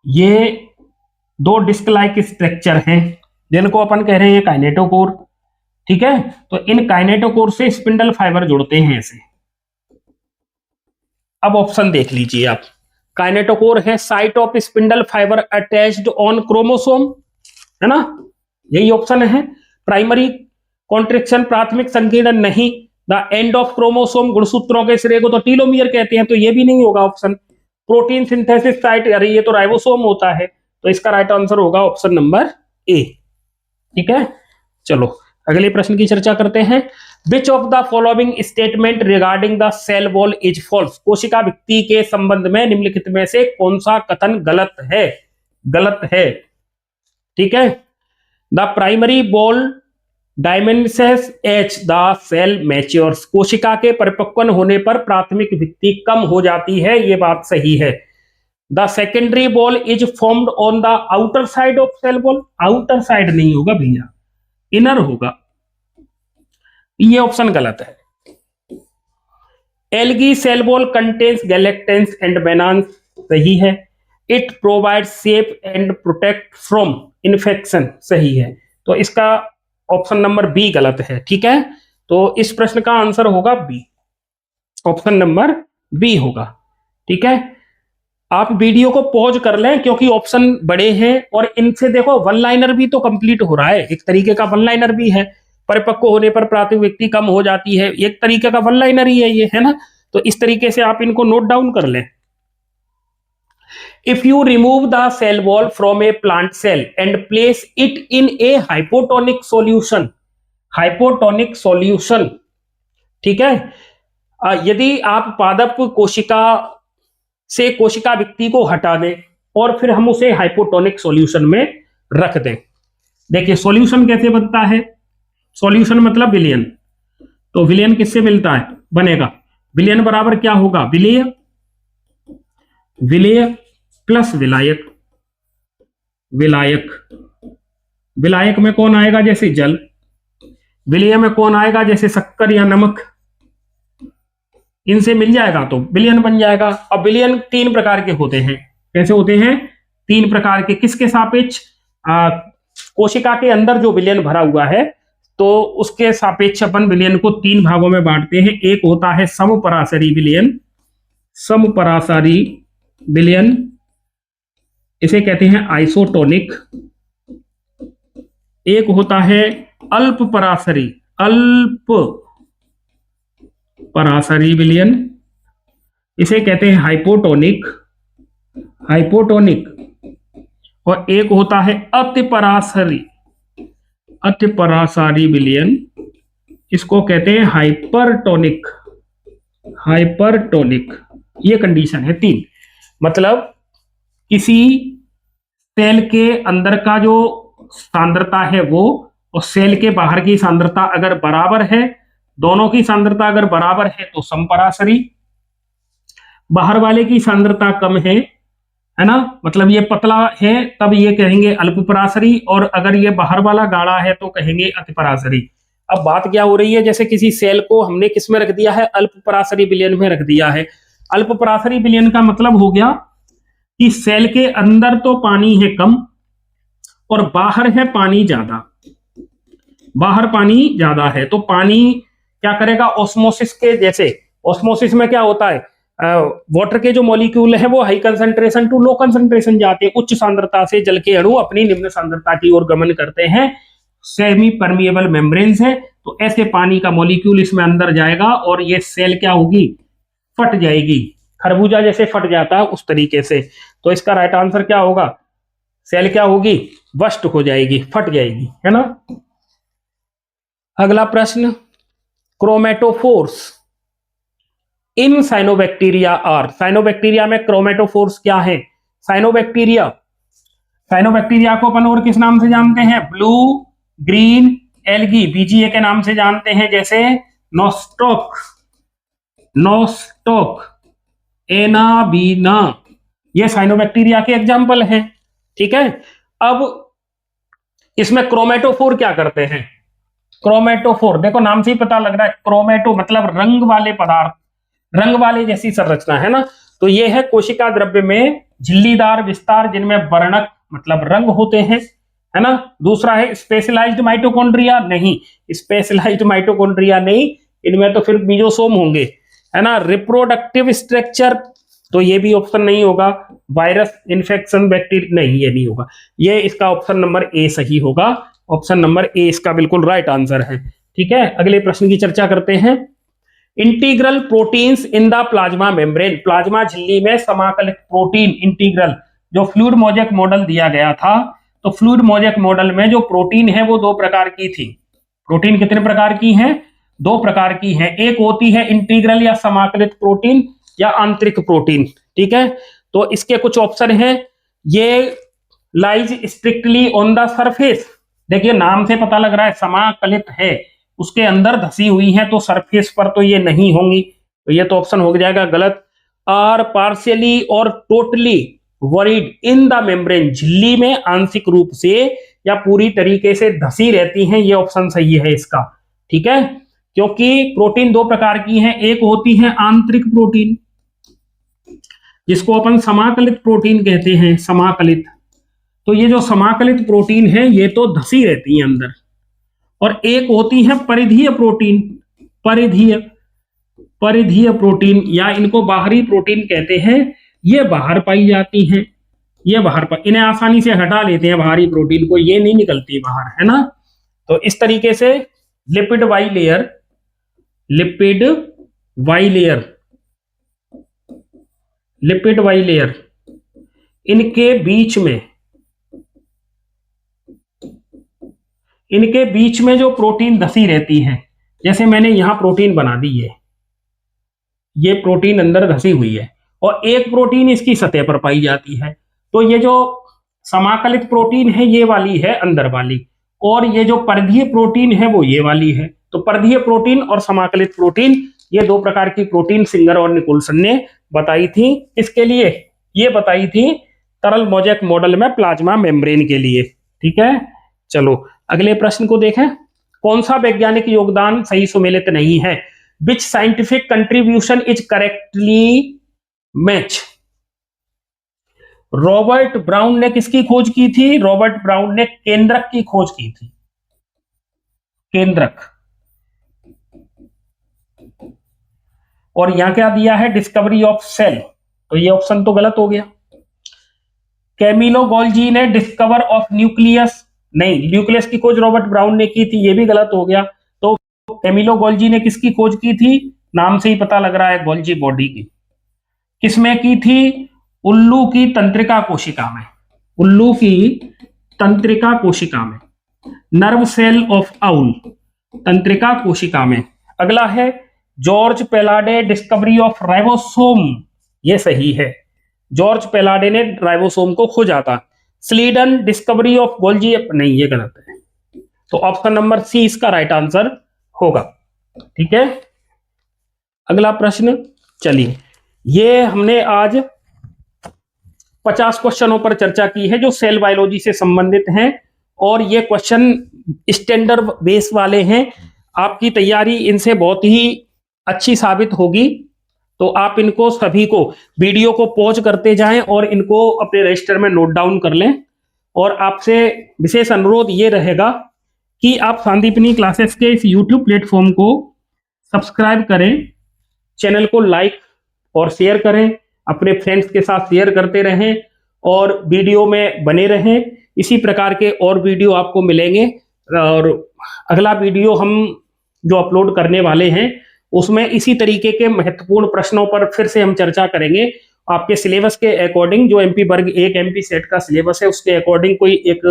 ये दो डिस्क लाइक स्ट्रक्चर हैं जिनको अपन कह रहे हैं काइनेटोकोर, ठीक है। तो इन काइनेटोकोर से स्पिंडल फाइबर जुड़ते हैं ऐसे। अब ऑप्शन देख लीजिए आप, काइनेटोकोर है site of spindle fibre attached on chromosome, है ना, यही ऑप्शन है। प्राइमरी कॉन्ट्रेक्शन, प्राथमिक संकीर्णन नहीं। द एंड ऑफ क्रोमोसोम, गुणसूत्रों के सिरे को तो टीलोमियर कहते हैं, तो ये भी नहीं होगा ऑप्शन। प्रोटीन सिंथेसिस साइट, अरे ये तो राइबोसोम होता है, तो इसका राइट आंसर होगा ऑप्शन नंबर ए, ठीक है। चलो अगले प्रश्न की चर्चा करते हैं। Which of the following statement regarding the cell wall is false, कोशिका भित्ति के संबंध में निम्नलिखित में से कौन सा कथन गलत है? गलत है, ठीक है। The primary wall diminishes as the cell matures, कोशिका के परिपक्वन होने पर प्राथमिक भित्ति कम हो जाती है, ये बात सही है। The secondary wall is formed on the outer side of cell wall, outer side नहीं होगा भैया, इनर होगा, ये ऑप्शन गलत है। Algae cell wall contains galactans and mannans, सही है। It provide safe and protect from infection, सही है। तो इसका ऑप्शन नंबर बी गलत है, ठीक है। तो इस प्रश्न का आंसर होगा बी, ऑप्शन नंबर बी होगा, ठीक है। आप वीडियो को पॉज कर लें क्योंकि ऑप्शन बड़े हैं और इनसे देखो वन लाइनर भी तो कंप्लीट हो रहा है, एक तरीके का वन लाइनर भी है। परिपक्व होने पर प्राथमिक व्यक्ति कम हो जाती है, एक तरीके का वन लाइनर ही है ये, है ना। तो इस तरीके से आप इनको नोट डाउन कर लें। If you remove the cell wall from a plant cell and place it in a hypotonic solution, hypotonic solution, ठीक है। यदि आप पादप कोशिका से कोशिका भित्ति को हटा दें और फिर हम उसे हाइपोटोनिक सॉल्यूशन में रख दें। देखिए सॉल्यूशन कैसे बनता है, सॉल्यूशन मतलब विलयन, तो विलयन किससे मिलता है, बनेगा विलयन बराबर क्या होगा, विलेय, विलेय प्लस विलायक, विलायक, विलायक में कौन आएगा, जैसे जल। विलेय में कौन आएगा, जैसे शक्कर या नमक। इनसे मिल जाएगा तो विलयन बन जाएगा। अब विलयन तीन प्रकार के होते हैं, कैसे होते हैं, तीन प्रकार के, किसके सापेक्ष, कोशिका के अंदर जो विलयन भरा हुआ है तो उसके सापेक्ष अपन विलयन को 3 भागों में बांटते हैं। एक होता है समपराशरी विलयन, समपराशरी विलयन, इसे कहते हैं आइसोटोनिक। एक होता है अल्प पराशरी, अल्प पराशरी विलयन, इसे कहते हैं हाइपोटोनिक, हाइपोटोनिक। और एक होता है अति पराशरी, अति पराशरी विलयन, इसको कहते हैं हाइपरटोनिक, हाइपरटोनिक। ये कंडीशन है 3। मतलब किसी सेल के अंदर का जो सांद्रता है वो और सेल के बाहर की सांद्रता अगर बराबर है, दोनों की सांद्रता अगर बराबर है तो समपराशरी, बाहर वाले की सांद्रता कम है ना, मतलब ये पतला है तब ये कहेंगे अल्पपराशरी, और अगर ये बाहर वाला गाढ़ा है तो कहेंगे अतिपराशरी। अब बात क्या हो रही है, जैसे किसी सेल को हमने किस में रख दिया है, अल्पपराशरी विलयन में रख दिया है। अल्पपराशरी विलयन का मतलब हो गया कि सेल के अंदर तो पानी है कम और बाहर है पानी ज्यादा, बाहर पानी ज्यादा है, तो पानी क्या करेगा, ऑस्मोसिस के जैसे, ऑस्मोसिस में क्या होता है, वाटर के जो मॉलिक्यूल है वो high concentration to low concentration जाते हैं, उच्च सांद्रता से जल के अणु अपनी निम्न सांद्रता की ओर गमन करते हैं, सेमी परमिएबल मेम्ब्रेन्स है, तो ऐसे पानी का मॉलिक्यूल इसमें अंदर जाएगा और ये सेल क्या होगी, फट जाएगी, खरबूजा जैसे फट जाता है उस तरीके से। तो इसका राइट आंसर क्या होगा, सेल क्या होगी, बस्ट हो जाएगी, फट जाएगी, है ना। अगला प्रश्न, chromatophores in cyanobacteria are, cyanobacteria में क्रोमेटोफोर्स क्या है, साइनोबैक्टीरिया, साइनोबैक्टीरिया को अपन और किस नाम से जानते हैं, ब्लू ग्रीन एल्गी, बीजीए के नाम से जानते हैं, जैसे नोस्टोक, नोस्टोक, एनाबीना, ये साइनोबैक्टीरिया के एग्जाम्पल हैं, ठीक है। अब इसमें क्रोमेटोफोर क्या करते हैं, क्रोमेटोफोर देखो नाम से ही पता लग रहा है, क्रोमेटो मतलब रंग वाले पदार्थ, रंग वाले जैसी संरचना है ना, तो ये है कोशिका द्रव्य में झिल्लीदार विस्तार जिनमें वर्णक मतलब रंग होते हैं, है ना। दूसरा है स्पेशलाइज्ड माइटोकॉन्ड्रिया, नहीं स्पेशलाइज्ड माइटोकॉन्ड्रिया नहीं, इनमें तो फिर मीजोसोम होंगे, है ना। रिप्रोडक्टिव स्ट्रक्चर, तो ये भी ऑप्शन नहीं होगा, वायरस इन्फेक्शन बैक्टीरिया, नहीं ये नहीं होगा, ये इसका ऑप्शन नंबर ए सही होगा, ऑप्शन नंबर ए इसका बिल्कुल राइट आंसर है, ठीक है। अगले प्रश्न की चर्चा करते हैं, integral proteins in the plasma membrane, plasma झिल्ली में समाकलित प्रोटीन इंटीग्रल, जो फ्लूइड मोजेक मॉडल दिया गया था, तो फ्लूइड मोजेक मॉडल में जो प्रोटीन है वो 2 प्रकार की थी, प्रोटीन कितने प्रकार की हैं, 2 प्रकार की हैं, एक होती है इंटीग्रल या समाकलित प्रोटीन या आंतरिक प्रोटीन, ठीक है। तो इसके कुछ ऑप्शन हैं, ये lies strictly on the surface, देखिए नाम से पता लग रहा है समाकलित है, उसके अंदर धसी हुई है, तो सरफेस पर तो ये नहीं होंगी, तो ये तो ऑप्शन हो जाएगा गलत। आर पार्शियली और totally worried in the membrane, झिल्ली में आंशिक रूप से या पूरी तरीके से धसी रहती हैं, ये ऑप्शन सही है इसका, ठीक है। क्योंकि प्रोटीन 2 प्रकार की हैं, एक होती है आंतरिक प्रोटीन जिसको अपन समाकलित प्रोटीन कहते हैं, समाकलित, तो ये जो समाकलित प्रोटीन है ये तो धसी रहती है अंदर, और एक होती है परिधीय प्रोटीन, परिधीय, परिधीय प्रोटीन या इनको बाहरी प्रोटीन कहते हैं, ये बाहर पाई जाती हैं, ये बाहर पर, इन्हें आसानी से हटा लेते हैं बाहरी प्रोटीन को, ये नहीं निकलती बाहर, है ना। तो इस तरीके से lipid bilayer, lipid bilayer, lipid bilayer, इनके बीच में, इनके बीच में जो प्रोटीन धसी रहती है, जैसे मैंने यहां प्रोटीन बना दी है, ये प्रोटीन अंदर धसी हुई है और एक प्रोटीन इसकी सतह पर पाई जाती है, तो ये जो समाकलित प्रोटीन है ये वाली है अंदर वाली, और ये जो परिधीय प्रोटीन है वो ये वाली है। तो परिधीय प्रोटीन और समाकलित प्रोटीन, ये 2 प्रकार की प्रोटीन सिंगर और निकोल्सन ने बताई थी, इसके लिए ये बताई थी तरल मोजेक मॉडल में प्लाज्मा मेम्ब्रेन के लिए, ठीक है। चलो अगले प्रश्न को देखें, कौन सा वैज्ञानिक योगदान सही सुमेलित नहीं है, which scientific contribution is correctly match, Robert Brown ने किसकी खोज की थी? रॉबर्ट ब्राउन ने केंद्रक की खोज की थी, केंद्रक। और यहां क्या दिया है? डिस्कवरी ऑफ सेल, तो ये ऑप्शन तो गलत हो गया। कैमिलो गोल्जी ने डिस्कवर ऑफ न्यूक्लियस, नहीं, न्यूक्लियस की खोज रॉबर्ट ब्राउन ने की थी, ये भी गलत हो गया। तो कैमिलो गोल्जी ने किसकी खोज की थी? नाम से ही पता लग रहा है, गोल्जी बॉडी की। किसमें की थी? उल्लू की तंत्रिका कोशिका में, उल्लू की तंत्रिका कोशिका में, नर्व सेल ऑफ आउल, तंत्रिका कोशिका में। अगला है जॉर्ज पेलाडे डिस्कवरी ऑफ राइबोसोम, ये सही है, जॉर्ज पेलाडे ने राइबोसोम को खोजा था। स्लीडन डिस्कवरी ऑफ गोल्जी, नहीं ये गलत है, तो ऑप्शन नंबर सी इसका राइट आंसर होगा। ठीक है, अगला प्रश्न, चलिए, ये हमने आज 50 क्वेश्चनों पर चर्चा की है जो सेल बायोलॉजी से संबंधित हैं, और ये क्वेश्चन स्टैंडर्ड बेस वाले हैं। आपकी तैयारी इनसे बहुत ही अच्छी साबित होगी, तो आप इनको सभी को वीडियो को पॉज करते जाएं और इनको अपने रजिस्टर में नोट डाउन कर लें। और आपसे विशेष अनुरोध ये रहेगा कि आप संदीपनी क्लासेस के इस यूट्यूब प्लेटफॉर्म को सब्सक्राइब करें, चैनल को लाइक और शेयर करें, अपने फ्रेंड्स के साथ शेयर करते रहें और वीडियो में बने रहें। इसी प्रकार के और वीडियो आपको मिलेंगे, और अगला वीडियो हम जो अपलोड करने वाले हैं उसमें इसी तरीके के महत्वपूर्ण प्रश्नों पर फिर से हम चर्चा करेंगे। आपके सिलेबस के अकॉर्डिंग, जो एमपी वर्ग 1 एमपी सेट का सिलेबस है उसके अकॉर्डिंग कोई एक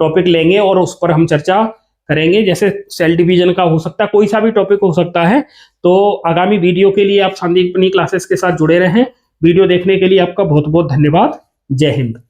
टॉपिक लेंगे और उस पर हम चर्चा करेंगे। जैसे सेल डिवीजन का हो सकता है, कोई सा भी टॉपिक हो सकता है। तो आगामी वीडियो के लिए आप संदीपनी क्लासेस के साथ जुड़े रहें। वीडियो देखने के लिए आपका बहुत बहुत धन्यवाद। जय हिंद।